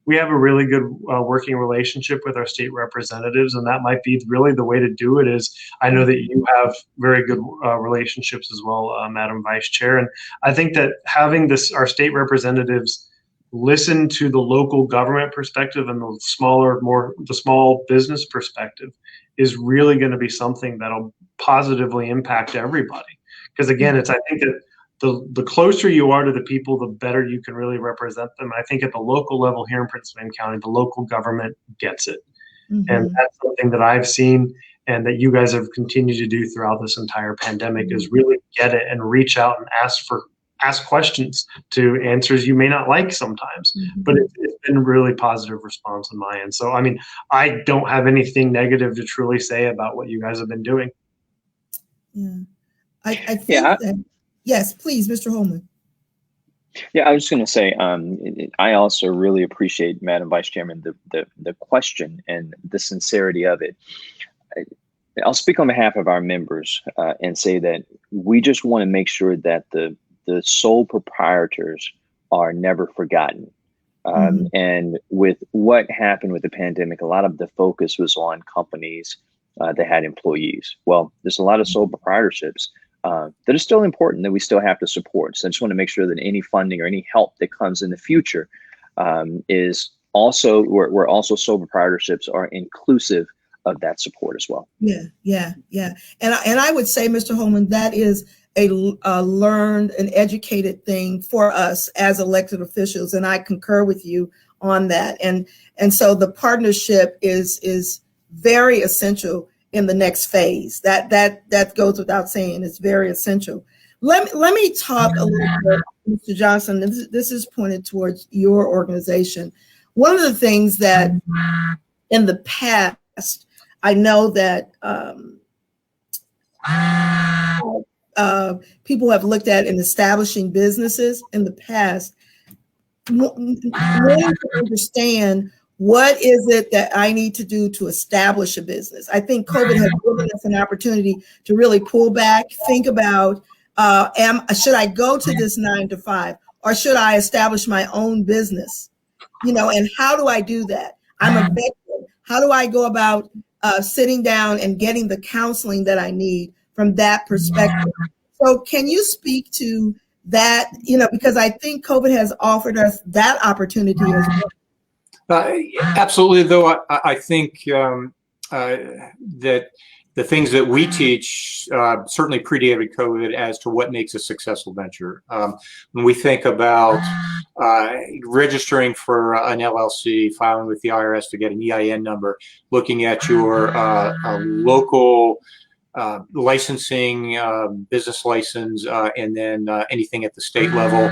a really good working relationship with our state representatives, and that might be really the way to do it. Is I know that you have very good relationships as well, Madam Vice Chair, and I think that having our state representatives listen to the local government perspective and the small business perspective is really going to be something that'll positively impact everybody. Because again, I think that the closer you are to the people, the better you can really represent them. I think at the local level here in Prince William County, the local government gets it. And that's something that I've seen and that you guys have continued to do throughout this entire pandemic is really get it and reach out and ask questions to answers you may not like sometimes, but it's been a really positive response on my end. So, I mean, I don't have anything negative to truly say about what you guys have been doing. Yeah, I think that, yes, please, Mr. Holeman. Yeah, I was just going to say, I also really appreciate, Madam Vice Chairman, the question and the sincerity of it. I'll speak on behalf of our members and say that we just want to make sure that the sole proprietors are never forgotten. And with what happened with the pandemic, a lot of the focus was on companies that had employees. Well, there's a lot of sole proprietorships that are still important that we still have to support. So I just want to make sure that any funding or any help that comes in the future is also, where also sole proprietorships are inclusive of that support as well. Yeah. And I would say, Mr. Holeman, that is a learned and educated thing for us as elected officials, and I concur with you on that. And so the partnership is very essential in the next phase. That goes without saying. It's very essential. Let me talk a little bit, Mr. Johnson. This is pointed towards your organization. One of the things that in the past, I know that people have looked at in establishing businesses in the past, wanting to understand what is it that I need to do to establish a business. I think COVID has given us an opportunity to really pull back, think about, should I go to this 9 to 5 or should I establish my own business? You know, and how do I do that? I'm a veteran. How do I go about sitting down and getting the counseling that I need from that perspective? So can you speak to that, you know, because I think COVID has offered us that opportunity as well. Absolutely, though, I think that the things that we teach certainly predated COVID as to what makes a successful venture. When we think about registering for an LLC, filing with the IRS to get an EIN number, looking at your local licensing, business license, and then anything at the state level.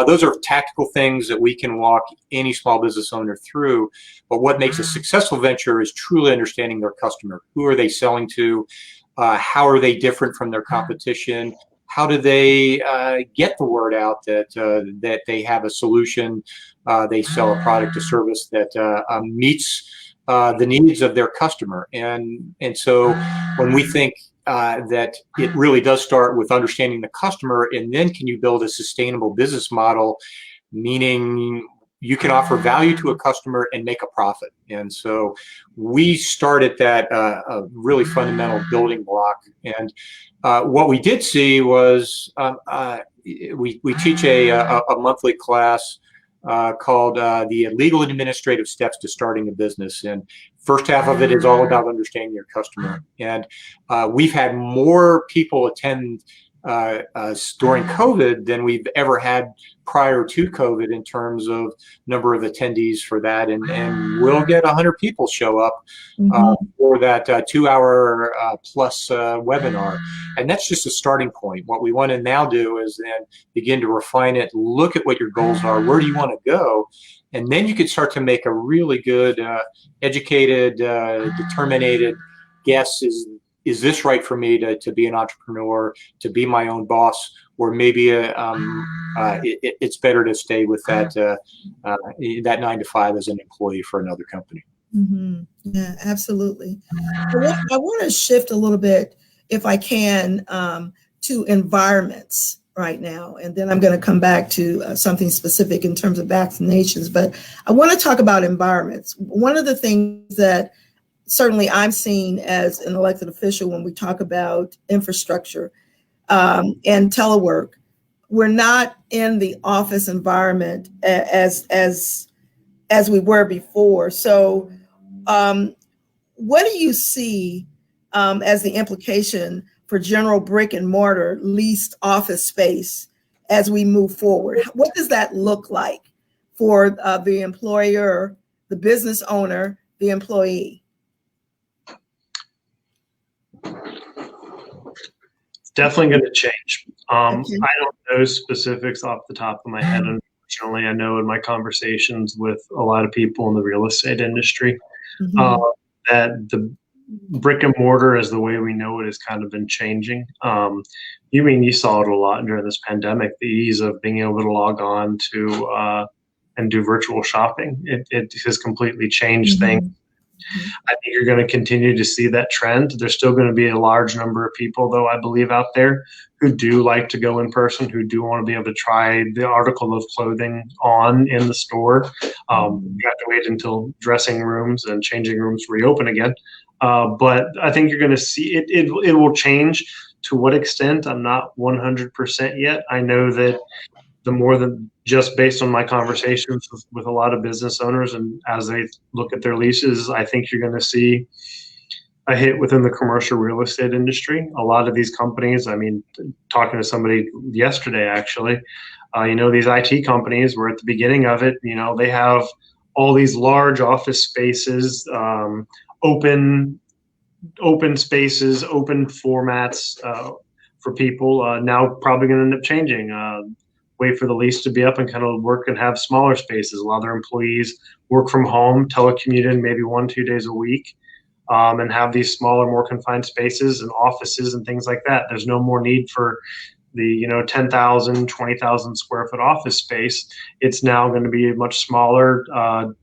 Those are tactical things that we can walk any small business owner through. But what makes a successful venture is truly understanding their customer. Who are they selling to? How are they different from their competition? How do they get the word out that that they have a solution? They sell a product or service that meets the needs of their customer. And so when we think that it really does start with understanding the customer, and then can you build a sustainable business model, meaning you can offer value to a customer and make a profit. And so we start at that a really fundamental building block. And what we did see was we teach a monthly class called the Legal and Administrative Steps to Starting a Business. And first half of it is all about understanding your customer. And we've had more people attend during COVID than we've ever had prior to COVID in terms of number of attendees for that. And we'll get 100 people show up for that 2-hour plus webinar. And that's just a starting point. What we want to now do is then begin to refine it, look at what your goals are, where do you want to go? And then you can start to make a really good, educated, determined guess, is this right for me to be an entrepreneur, to be my own boss, or maybe it's better to stay with that 9 to 5 as an employee for another company. Yeah, absolutely. I want to shift a little bit, if I can, to environments right now, and then I'm going to come back to something specific in terms of vaccinations. But I want to talk about environments. One of the things that certainly I'm seeing as an elected official when we talk about infrastructure and telework, we're not in the office environment as we were before. So what do you see as the implication for general brick and mortar leased office space as we move forward? What does that look like for the employer, the business owner, the employee? It's definitely going to change. I don't know specifics off the top of my head. Unfortunately, I know in my conversations with a lot of people in the real estate industry that the brick and mortar as the way we know it has kind of been changing. You saw it a lot during this pandemic, the ease of being able to log on to and do virtual shopping. It has completely changed things. I think you're going to continue to see that trend. There's still going to be a large number of people, though, I believe, out there who do like to go in person, who do want to be able to try the article of clothing on in the store. You have to wait until dressing rooms and changing rooms reopen again. But I think you're going to see it will change. To what extent, I'm not 100% yet. I know that the more than just based on my conversations with a lot of business owners, and as they look at their leases, I think you're going to see a hit within the commercial real estate industry. A lot of these companies, I mean, talking to somebody yesterday, actually, these IT companies were at the beginning of it, they have all these large office spaces, open spaces, open formats for people. Now probably going to end up changing. Wait for the lease to be up and kind of work and have smaller spaces. A lot of their employees work from home, telecommute in maybe 1-2 days a week, and have these smaller, more confined spaces and offices and things like that. There's no more need for the 10,000, 20,000 square foot office space. It's now going to be much smaller.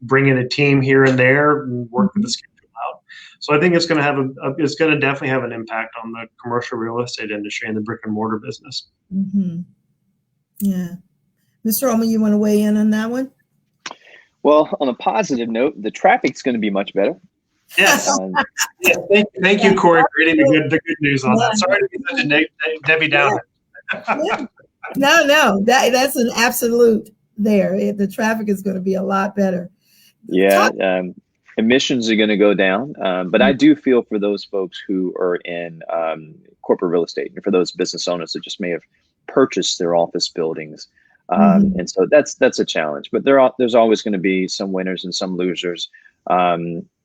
Bring in a team here and there and work with the schedule out. So I think it's going to have it's going to definitely have an impact on the commercial real estate industry and the brick and mortar business. Mm-hmm. Yeah. Mr. Holeman, you want to weigh in on that one? Well, on a positive note, the traffic's going to be much better. Yes. Yeah, thank you, Corey, for getting the good news on that. Sorry to be such a Debbie Downer. No, that's an absolute there. The traffic is going to be a lot better. Yeah, emissions are going to go down, but I do feel for those folks who are in corporate real estate and for those business owners that just may have purchased their office buildings. And so that's a challenge, but there's always going to be some winners and some losers.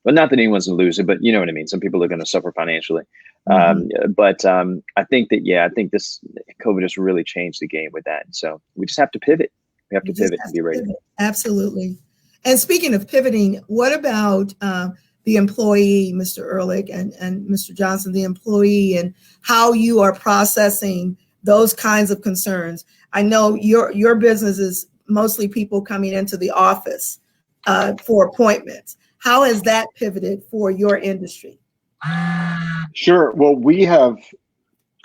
But not that anyone's a loser, but you know what I mean? Some people are going to suffer financially. But I think this COVID has really changed the game with that. So we just have to pivot. We have to pivot and be ready. Absolutely. And speaking of pivoting, what about the employee, Mr. Erlich and Mr. Johnson, the employee, and how you are processing those kinds of concerns? I know your business is mostly people coming into the office for appointments. How has that pivoted for your industry? Sure. Well, we have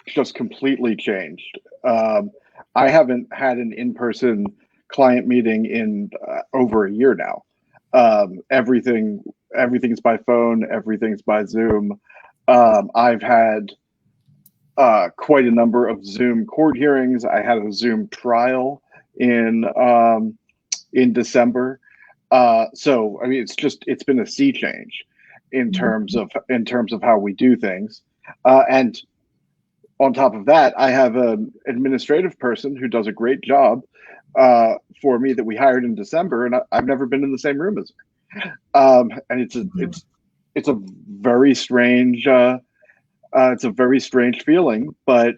just completely changed. I haven't had an in-person client meeting in over a year now. Everything's by phone. Everything's by Zoom. I've had quite a number of Zoom court hearings. I had a Zoom trial in December. So I mean, it's been a sea change in terms of how we do things. And on top of that, I have an administrative person who does a great job for me that we hired in December, and I've never been in the same room as her. And it's a very strange feeling, but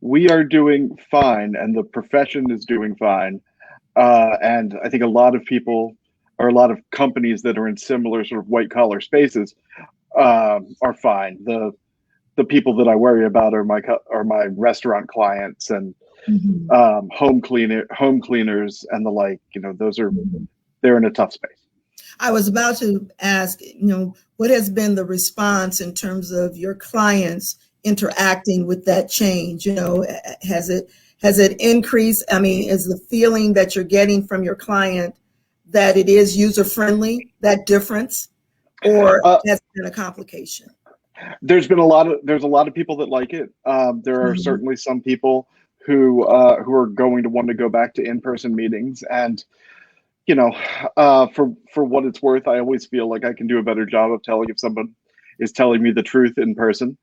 we are doing fine, and the profession is doing fine. And I think a lot of people, or a lot of companies that are in similar sort of white collar spaces, are fine. The people that I worry about are my restaurant clients and home cleaners and the like. They're in a tough space. I was about to ask, what has been the response in terms of your clients interacting with that change? Has it increased? I mean, is the feeling that you're getting from your client that it is user-friendly, that difference, or has it been a complication? There's a lot of people that like it. There are certainly some people who are going to want to go back to in-person meetings, and for what it's worth, I always feel like I can do a better job of telling if someone is telling me the truth in person.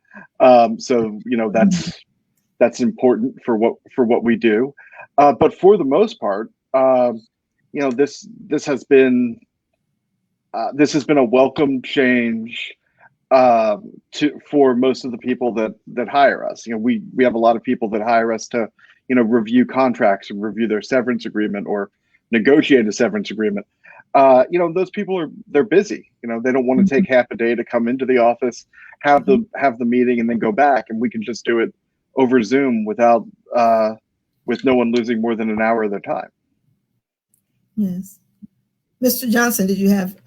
So that's important for what we do. But for the most part, this has been a welcome change for most of the people that hire us. We have a lot of people that hire us to review contracts and review their severance agreement or negotiate a severance agreement. Those people they're busy. They don't want to take half a day to come into the office, have the meeting, and then go back. And we can just do it over Zoom with no one losing more than an hour of their time. Yes, Mr. Johnson, did you have?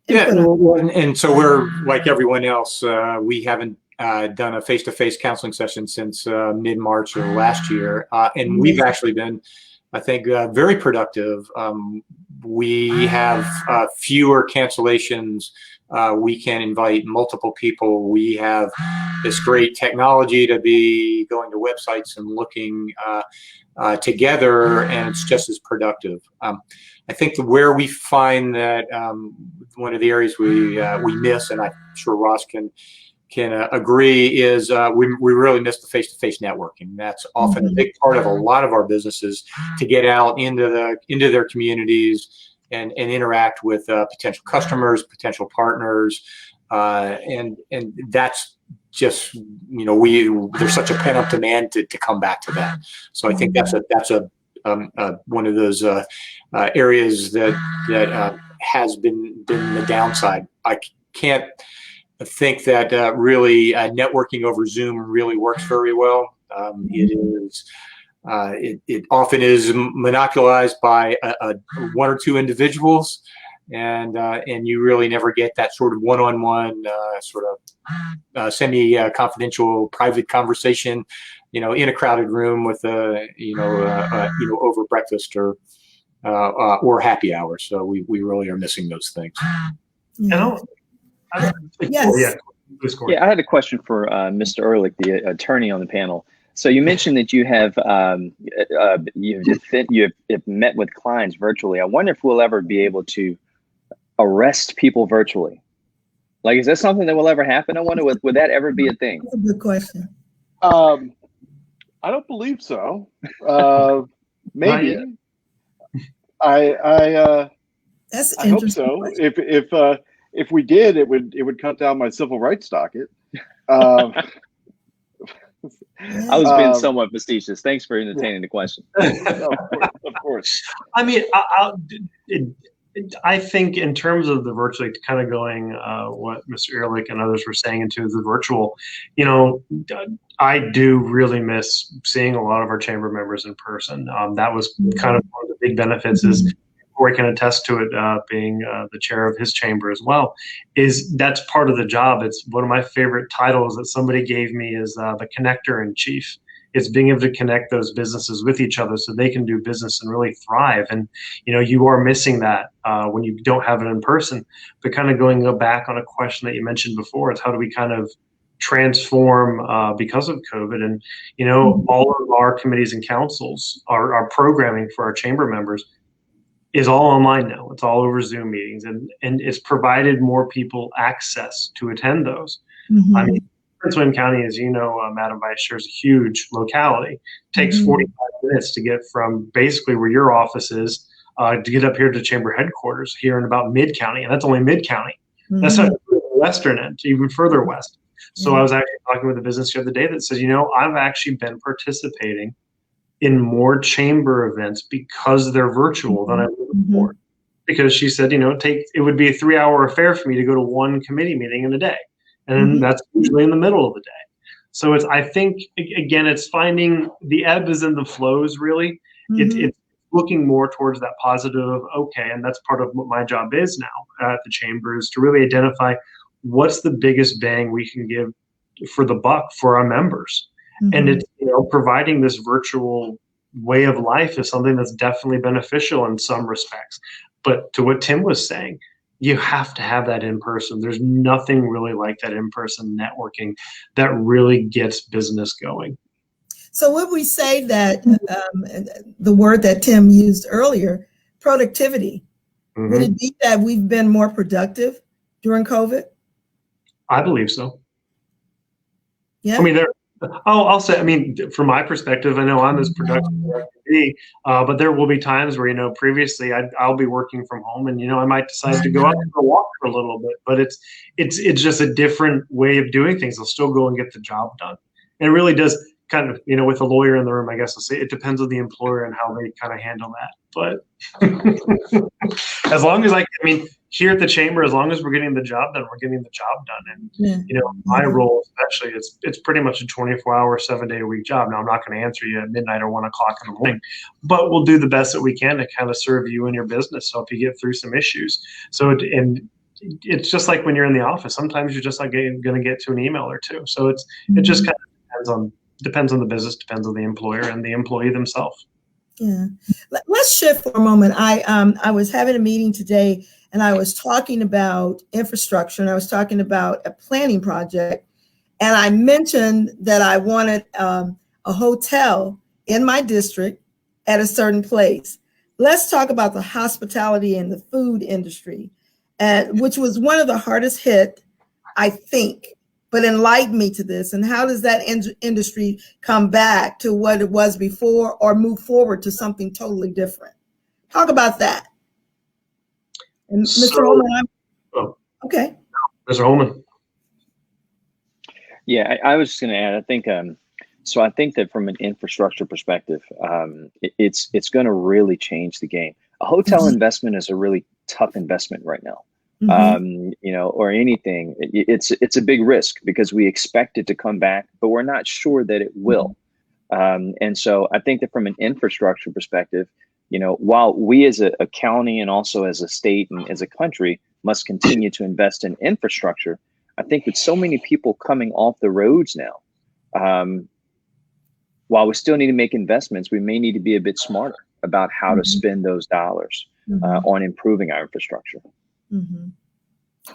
And so we're like everyone else. We haven't done a face-to-face counseling session since mid-March of last year, and we've actually been, I think, very productive. We have fewer cancellations. We can invite multiple people. We have this great technology to be going to websites and looking together, and it's just as productive. I think where we find that one of the areas we miss, and I'm sure Ross can agree, is we really miss the face-to-face networking. That's often a big part of a lot of our businesses, to get out into their communities and interact with potential customers, potential partners, and that's just, there's such a pent-up demand to come back to that. So I think that's one of those areas that has been the downside. I can't think that really networking over Zoom really works very well. It often is monopolized by one or two individuals, and you really never get that sort of one-on-one sort of semi-confidential private conversation, in a crowded room with over breakfast or happy hour. So we really are missing those things. Yes. Yeah, I had a question for Mr. Erlich, the attorney on the panel. So you mentioned that you have you've met with clients virtually. I wonder if we'll ever be able to arrest people virtually. Like, is that something that will ever happen? I wonder, would that ever be a thing? That's a good question. I don't believe so. Maybe. I hope so. Question. If we did, it would cut down my civil rights docket. I was being somewhat facetious. Thanks for entertaining the question. Of course. I mean, I think in terms of the virtually kind of going what Mr. Erlich and others were saying into the virtual, I do really miss seeing a lot of our chamber members in person. That was kind of one of the big benefits is Corey can attest to it, being the chair of his chamber as well, is that's part of the job. It's one of my favorite titles that somebody gave me is the connector in chief. It's being able to connect those businesses with each other so they can do business and really thrive. And, you are missing that when you don't have it in person. But kind of go back on a question that you mentioned before, is how do we kind of transform because of COVID? And, all of our committees and councils, our programming for our chamber members is all online now. It's all over Zoom meetings, and it's provided more people access to attend those. Mm-hmm. I mean, Prince William County, as you know, Madam Vice Chair, is a huge locality. It takes 45 minutes to get from basically where your office is to get up here to chamber headquarters here in about mid-county, and that's only mid-county. Mm-hmm. That's not the western end, even further west. So I was actually talking with a business the other day that says, I've actually been participating in more chamber events because they're virtual than I was before. Because she said, it would be a 3-hour affair for me to go to one committee meeting in a day. And that's usually in the middle of the day. So I think, again, it's finding the ebbs and the flows, really. It's looking more towards that positive, okay, and that's part of what my job is now at the chamber, is to really identify what's the biggest bang we can give for the buck for our members. And it's, providing this virtual way of life is something that's definitely beneficial in some respects. But to what Timm was saying, you have to have that in person. There's nothing really like that in-person networking that really gets business going. So would we say that the word that Timm used earlier, productivity, would it be that we've been more productive during COVID? I believe so. Yeah. I mean, I'll say, from my perspective, I know I'm as productive as I can be, but there will be times where, previously I'll be working from home and, I might decide to go out for a walk for a little bit, but it's just a different way of doing things. I'll still go and get the job done. And it really does kind of, with a lawyer in the room, I guess I'll say it depends on the employer and how they kind of handle that. But as long as here at the chamber, as long as we're getting the job done, we're getting the job done. And, my role, especially, it's pretty much a 24-hour, 7-day-a-week job. Now, I'm not going to answer you at midnight or 1 o'clock in the morning, but we'll do the best that we can to kind of serve you and your business, help you get through some issues. So, it's just like when you're in the office. Sometimes you're just like going to get to an email or two. So it just kind of depends on the business, depends on the employer and the employee themselves. Yeah. Let's shift for a moment. I was having a meeting today, and I was talking about infrastructure, and I was talking about a planning project, and I mentioned that I wanted a hotel in my district at a certain place. Let's talk about the hospitality and the food industry, which was one of the hardest hit, I think. But enlighten me to this, and how does that industry come back to what it was before or move forward to something totally different? Talk about that. And Mr. Holeman, Oh, okay. Mr. Holeman. Yeah, I was just going to add. I think so. I think that from an infrastructure perspective, it's going to really change the game. A hotel investment is a really tough investment right now. Or anything. It's a big risk because we expect it to come back, but we're not sure that it will. And so I think that from an infrastructure perspective, while we as a county and also as a state and as a country must continue to invest in infrastructure, I think with so many people coming off the roads now, while we still need to make investments, we may need to be a bit smarter about how to spend those dollars on improving our infrastructure.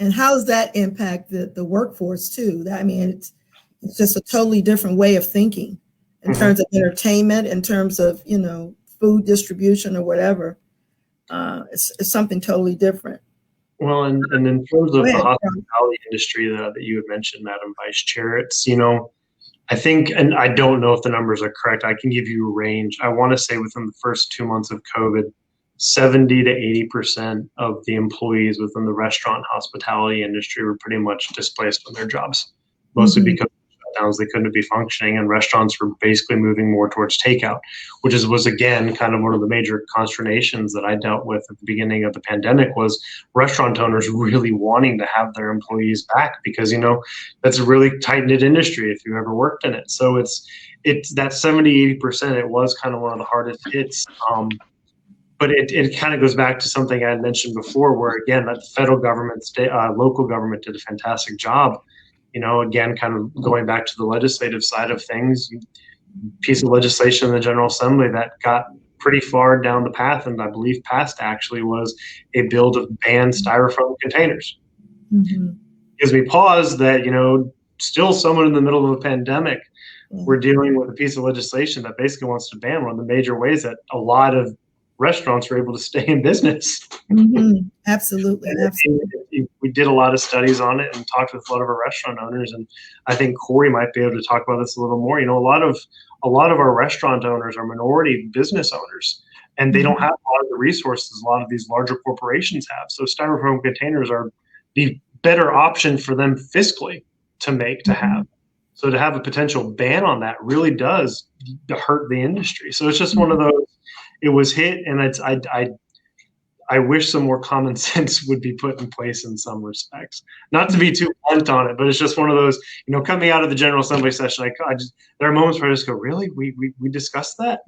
And how does that impact the workforce too? I mean, it's just a totally different way of thinking in terms of entertainment, in terms of, food distribution or whatever. It's something totally different. Well, and in terms of the hospitality industry that you had mentioned, Madam Vice Chair, it's, I think, and I don't know if the numbers are correct, I can give you a range. I want to say within the first 2 months of COVID, 70 to 80% of the employees within the restaurant hospitality industry were pretty much displaced from their jobs, mostly because of shutdowns, they couldn't be functioning, and restaurants were basically moving more towards takeout, which was again kind of one of the major consternations that I dealt with at the beginning of the pandemic, was restaurant owners really wanting to have their employees back because that's a really tight-knit industry if you ever worked in it. So it's that 70-80%, it was kind of one of the hardest hits. But it kind of goes back to something I had mentioned before, where again, that the federal government, local government did a fantastic job. Again, kind of going back to the legislative side of things, piece of legislation in the General Assembly that got pretty far down the path, and I believe passed actually, was a bill to ban styrofoam containers. Gives me pause that, still someone in the middle of a pandemic, we're dealing with a piece of legislation that basically wants to ban one of the major ways that a lot of restaurants were able to stay in business. Absolutely. We did a lot of studies on it and talked with a lot of our restaurant owners, and I think Corey might be able to talk about this a little more. A lot of our restaurant owners are minority business owners, and they don't have a lot of the resources a lot of these larger corporations have. So styrofoam containers are the better option for them fiscally to have. So to have a potential ban on that really does hurt the industry. So it's just one of those. It was hit, and I wish some more common sense would be put in place in some respects. Not to be too blunt on it, but it's just one of those, coming out of the General Assembly session, there are moments where I just go, really? We discussed that?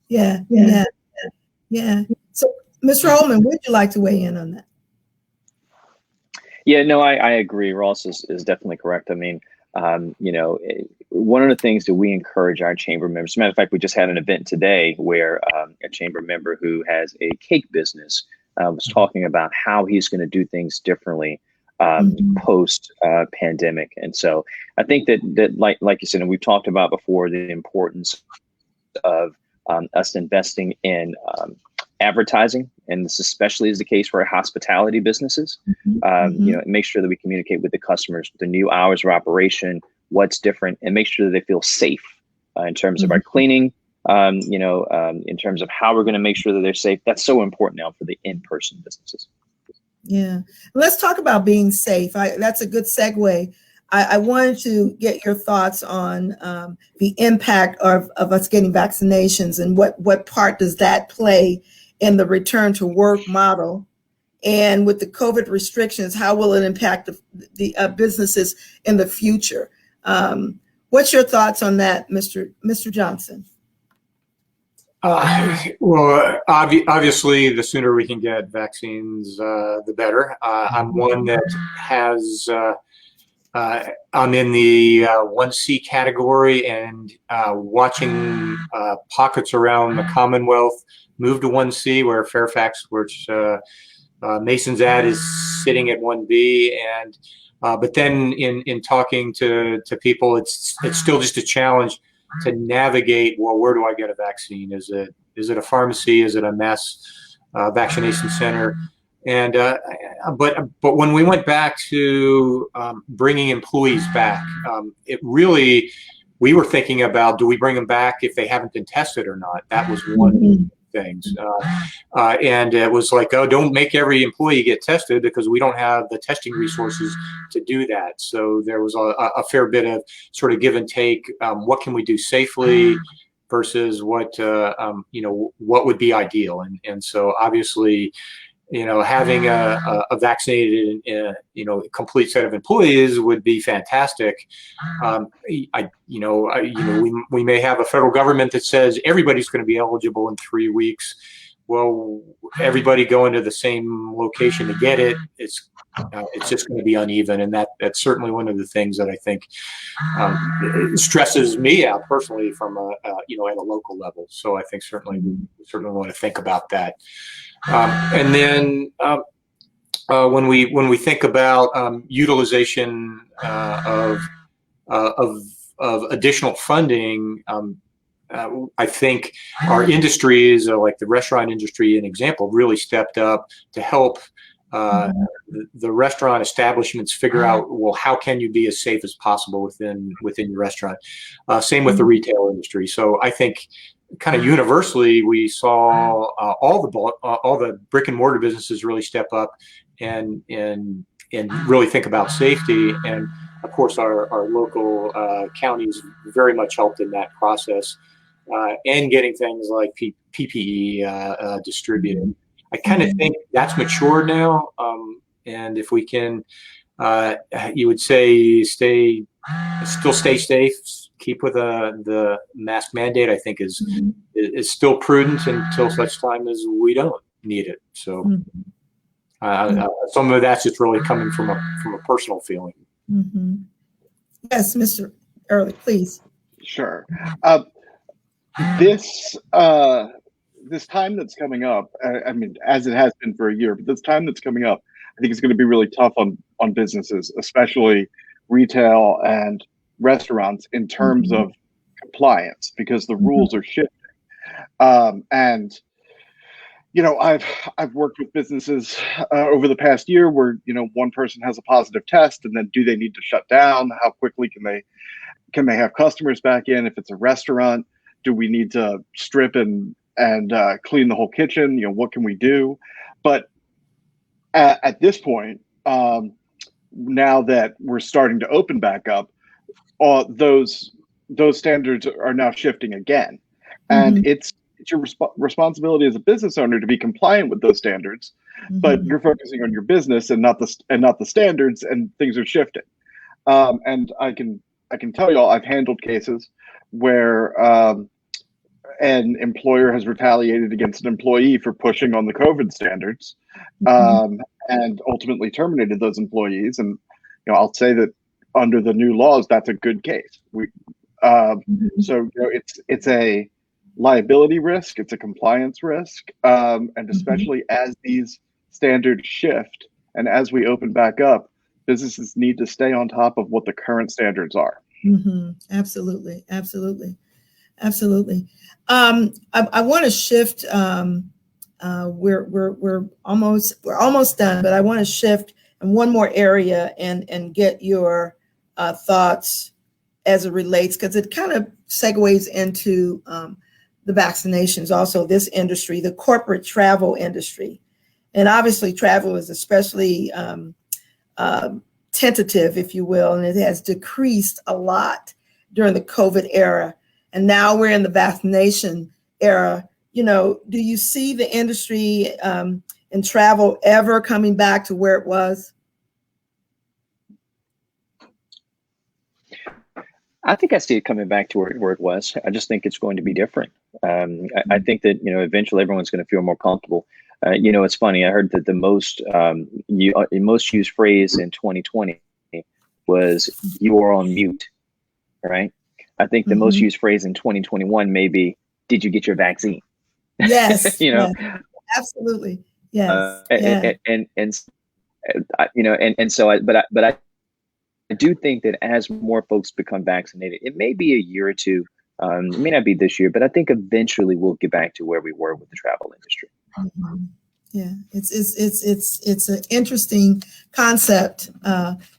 Yeah. So, Mr. Holeman, would you like to weigh in on that? Yeah, no, I agree. Ross is definitely correct. I mean, one of the things that we encourage our chamber members, as a matter of fact, we just had an event today where a chamber member who has a cake business was talking about how he's going to do things differently post pandemic. And so I think that like you said, and we've talked about before, the importance of us investing in advertising, and this especially is the case for our hospitality businesses. Make sure that we communicate with the customers the new hours of operation, what's different, and make sure that they feel safe in terms of our cleaning, in terms of how we're going to make sure that they're safe. That's so important now for the in-person businesses. Yeah. Let's talk about being safe. That's a good segue. I wanted to get your thoughts on the impact of us getting vaccinations, and what part does that play in the return to work model, and with the COVID restrictions, how will it impact the businesses in the future? What's your thoughts on that, Mr. Johnson? Well, obviously, the sooner we can get vaccines, the better. I'm one that has, I'm in the 1C category, and watching pockets around the Commonwealth move to 1C, where Fairfax, which Mason's at, is sitting at 1B. And but then in talking to people, it's still just a challenge to navigate. Well, where do I get a vaccine? Is it a pharmacy? Is it a mass vaccination center? And but when we went back to bringing employees back, it really, we were thinking about, do we bring them back if they haven't been tested or not? That was one things. And it was like, oh, don't make every employee get tested because we don't have the testing resources to do that. So there was a fair bit of sort of give and take. What can we do safely versus what, what would be ideal? And so obviously, having a vaccinated, complete set of employees would be fantastic. We may have a federal government that says everybody's going to be eligible in 3 weeks. Well, everybody going to the same location to get it, it's just going to be uneven, and that's certainly one of the things that I think stresses me out personally from at a local level. So I think certainly we want to think about that. And then when we think about utilization of additional funding, I think our industries, like the restaurant industry, an example, really stepped up to help the restaurant establishments figure out, well, how can you be as safe as possible within your restaurant? Same with the retail industry. So I think kind of universally, we saw all the brick and mortar businesses really step up and really think about safety. And of course, our local counties very much helped in that process, and getting things like PPE distributed. I kind of think that's matured now. And if we can, you would say, still stay safe, keep with the mask mandate, I think is still prudent until such time as we don't need it. So some of that's just really coming from a personal feeling. Mm-hmm. Yes, Mr. Erlich, please. Sure. This time that's coming up, I mean, as it has been for a year, but this time that's coming up, I think it's going to be really tough on businesses, especially retail and restaurants, in terms of compliance, because the rules are shifting. And I've worked with businesses over the past year where one person has a positive test, and then do they need to shut down? How quickly can they have customers back in? If it's a restaurant, do we need to strip and clean the whole kitchen? What can we do? But at this point, now that we're starting to open back up, those standards are now shifting again, and it's your responsibility as a business owner to be compliant with those standards. But you're focusing on your business and not the standards, and things are shifting. And I can tell y'all, I've handled cases where an employer has retaliated against an employee for pushing on the COVID standards, and ultimately terminated those employees. And I'll say that under the new laws, that's a good case. So it's a liability risk, it's a compliance risk, and especially as these standards shift and as we open back up, businesses need to stay on top of what the current standards are. Absolutely. I want to shift. We're almost done, but I want to shift in one more area and get your thoughts as it relates, because it kind of segues into the vaccinations. Also, this industry, the corporate travel industry, and obviously travel is especially tentative, if you will, and it has decreased a lot during the COVID era. And now we're in the vaccination era. Do you see the industry in travel ever coming back to where it was? I think I see it coming back to where it was. I just think it's going to be different. I think that eventually everyone's going to feel more comfortable. It's funny. I heard that the most used phrase in 2020 was "you are on mute," right? I think the most used phrase in 2021 may be, "Did you get your vaccine?" Yes. Yes. Absolutely. Yes. But I do think that as more folks become vaccinated, it may be a year or two. It may not be this year, but I think eventually we'll get back to where we were with the travel industry. Yeah, it's an interesting concept.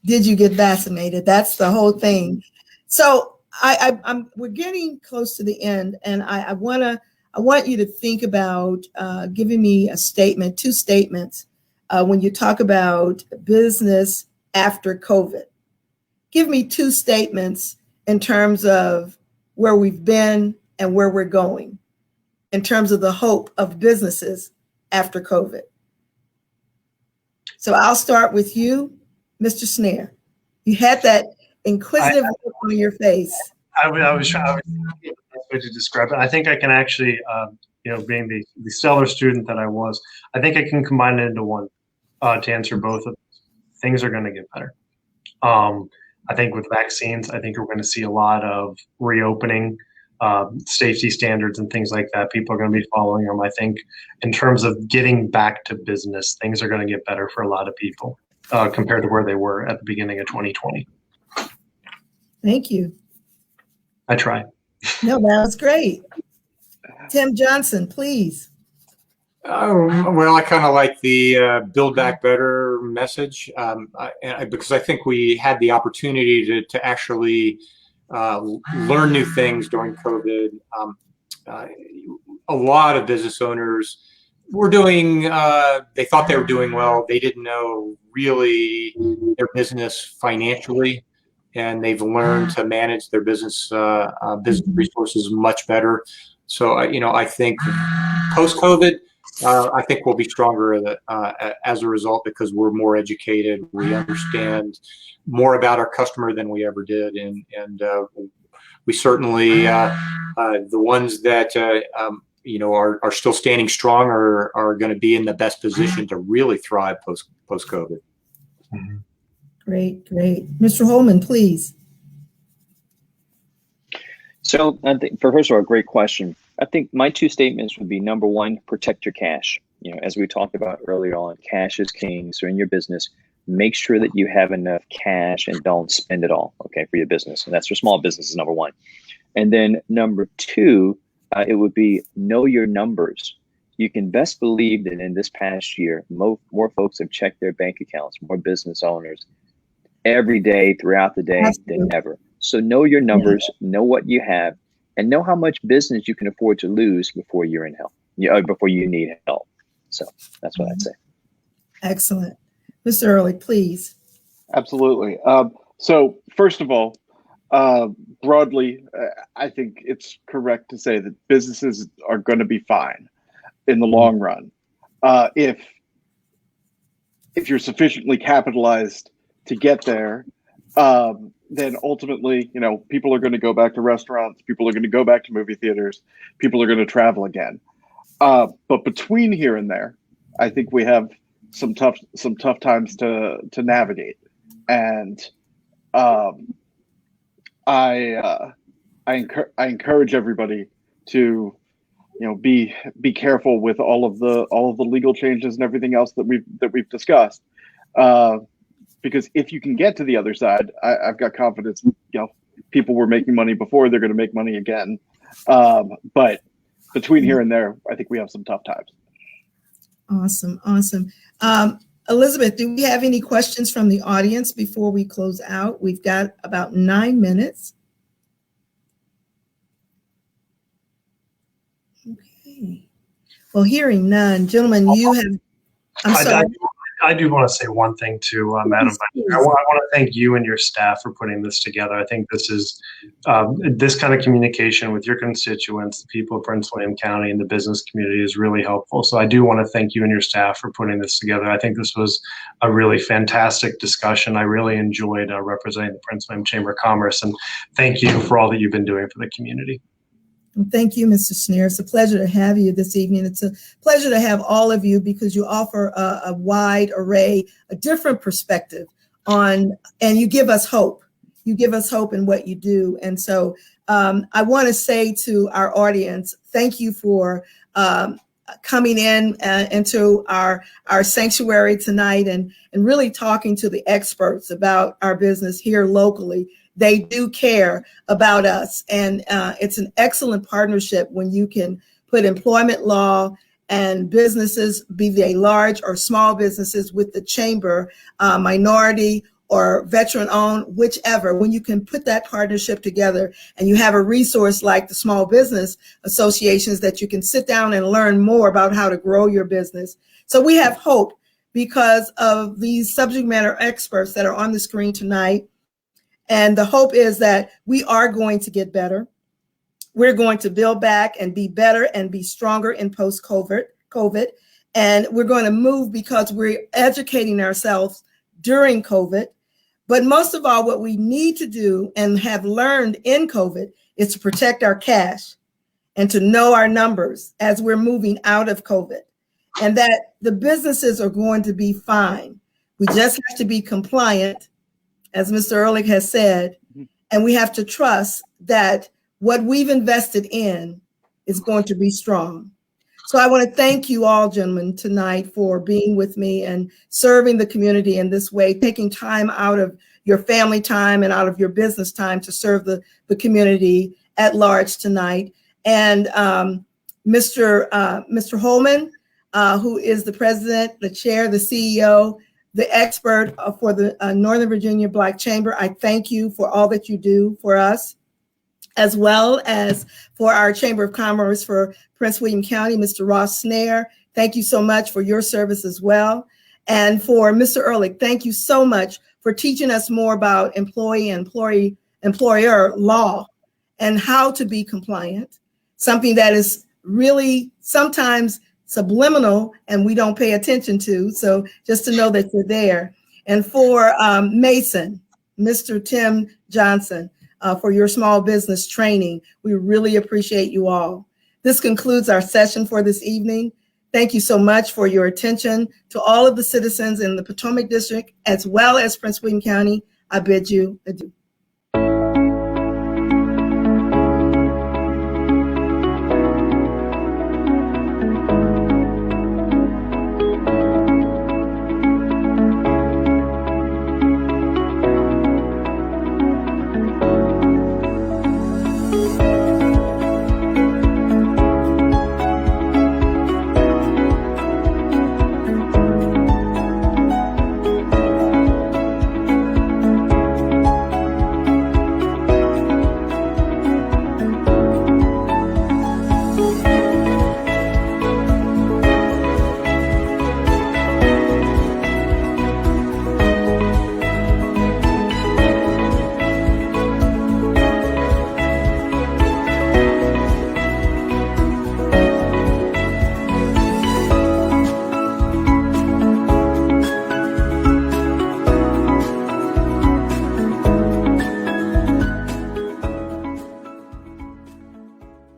Did you get vaccinated? That's the whole thing. So we're getting close to the end, and I want I want you to think about giving me a statement, two statements, when you talk about business after COVID. Give me two statements in terms of where we've been and where we're going, in terms of the hope of businesses after COVID. So I'll start with you, Mr. Snare. You had that inquisitive look on your face. I was trying to describe it. I think I can actually, being the stellar student that I was, I think I can combine it into one to answer both of them. Things are going to get better. I think with vaccines, I think we're going to see a lot of reopening, safety standards and things like that. People are going to be following them. I think in terms of getting back to business, things are going to get better for a lot of people compared to where they were at the beginning of 2020. Thank you. I try. No, that was great. Tim Johnson, please. Well, I kind of like the Build Back Better message because I think we had the opportunity to actually learn new things during COVID. A lot of business owners were doing, they thought they were doing well. They didn't know really their business financially, and they've learned to manage their business resources much better. So, I think post-COVID, I think we'll be stronger as a result because we're more educated. We understand more about our customer than we ever did, and we certainly the ones that are still standing strong are going to be in the best position to really thrive post-COVID. Mm-hmm. Great. Mr. Holeman, please. So I think first of all, great question. I think my two statements would be, number one, protect your cash. As we talked about earlier on, cash is king. So in your business, make sure that you have enough cash and don't spend it all, okay, for your business. And that's for small businesses, number one. And then number two, it would be know your numbers. You can best believe that in this past year, more folks have checked their bank accounts, more business owners every day throughout the day than ever. So know your numbers, know what you have, and know how much business you can afford to lose before you're in help, before you need help. So that's what I'd say. Excellent. Mr. Erlich, please. Absolutely. So first of all, broadly, I think it's correct to say that businesses are going to be fine in the long run. If you're sufficiently capitalized to get there, then ultimately, people are going to go back to restaurants, people are going to go back to movie theaters, people are going to travel again. But between here and there, I think we have some tough times to navigate. And I encourage everybody to be careful with all of the legal changes and everything else that we've discussed. Because if you can get to the other side, I've got confidence. People were making money before; they're going to make money again. But between here and there, I think we have some tough times. Awesome. Elizabeth, do we have any questions from the audience before we close out? We've got about 9 minutes. Okay. Well, hearing none, gentlemen, you have. I'm sorry. I do want to say one thing too, Madam Vice Chair. I want to thank you and your staff for putting this together. I think this is this kind of communication with your constituents, the people of Prince William County and the business community is really helpful. So I do want to thank you and your staff for putting this together. I think this was a really fantastic discussion. I really enjoyed representing the Prince William Chamber of Commerce, and thank you for all that you've been doing for the community. Well, thank you, Mr. Snare. It's a pleasure to have you this evening. It's a pleasure to have all of you because you offer a wide array, a different perspective and you give us hope. You give us hope in what you do. And so I want to say to our audience, thank you for coming into our sanctuary tonight and really talking to the experts about our business here locally. They do care about us, and it's an excellent partnership when you can put employment law and businesses, be they large or small businesses, with the chamber, minority or veteran-owned, whichever, when you can put that partnership together and you have a resource like the small business associations that you can sit down and learn more about how to grow your business. So we have hope because of these subject matter experts that are on the screen tonight. And the hope is that we are going to get better. We're going to build back and be better and be stronger in post-COVID. And we're going to move because we're educating ourselves during COVID. But most of all, what we need to do and have learned in COVID is to protect our cash and to know our numbers as we're moving out of COVID, and that the businesses are going to be fine. We just have to be compliant, as Mr. Erlich has said, and we have to trust that what we've invested in is going to be strong. So I want to thank you all, gentlemen, tonight for being with me and serving the community in this way, taking time out of your family time and out of your business time to serve the community at large tonight. And Mr. Holeman, who is the president, the chair, the CEO, the expert for the Northern Virginia Black Chamber, I thank you for all that you do for us, as well as for our Chamber of Commerce for Prince William County, Mr. Ross Snare. Thank you so much for your service as well. And for Mr. Erlich, thank you so much for teaching us more about employee and employer law and how to be compliant, something that is really sometimes subliminal and we don't pay attention to. So just to know that you're there. And for Mason, Mr. Timm Johnson, for your small business training. We really appreciate you all. This concludes our session for this evening. Thank you so much for your attention. To all of the citizens in the Potomac District, as well as Prince William County, I bid you adieu.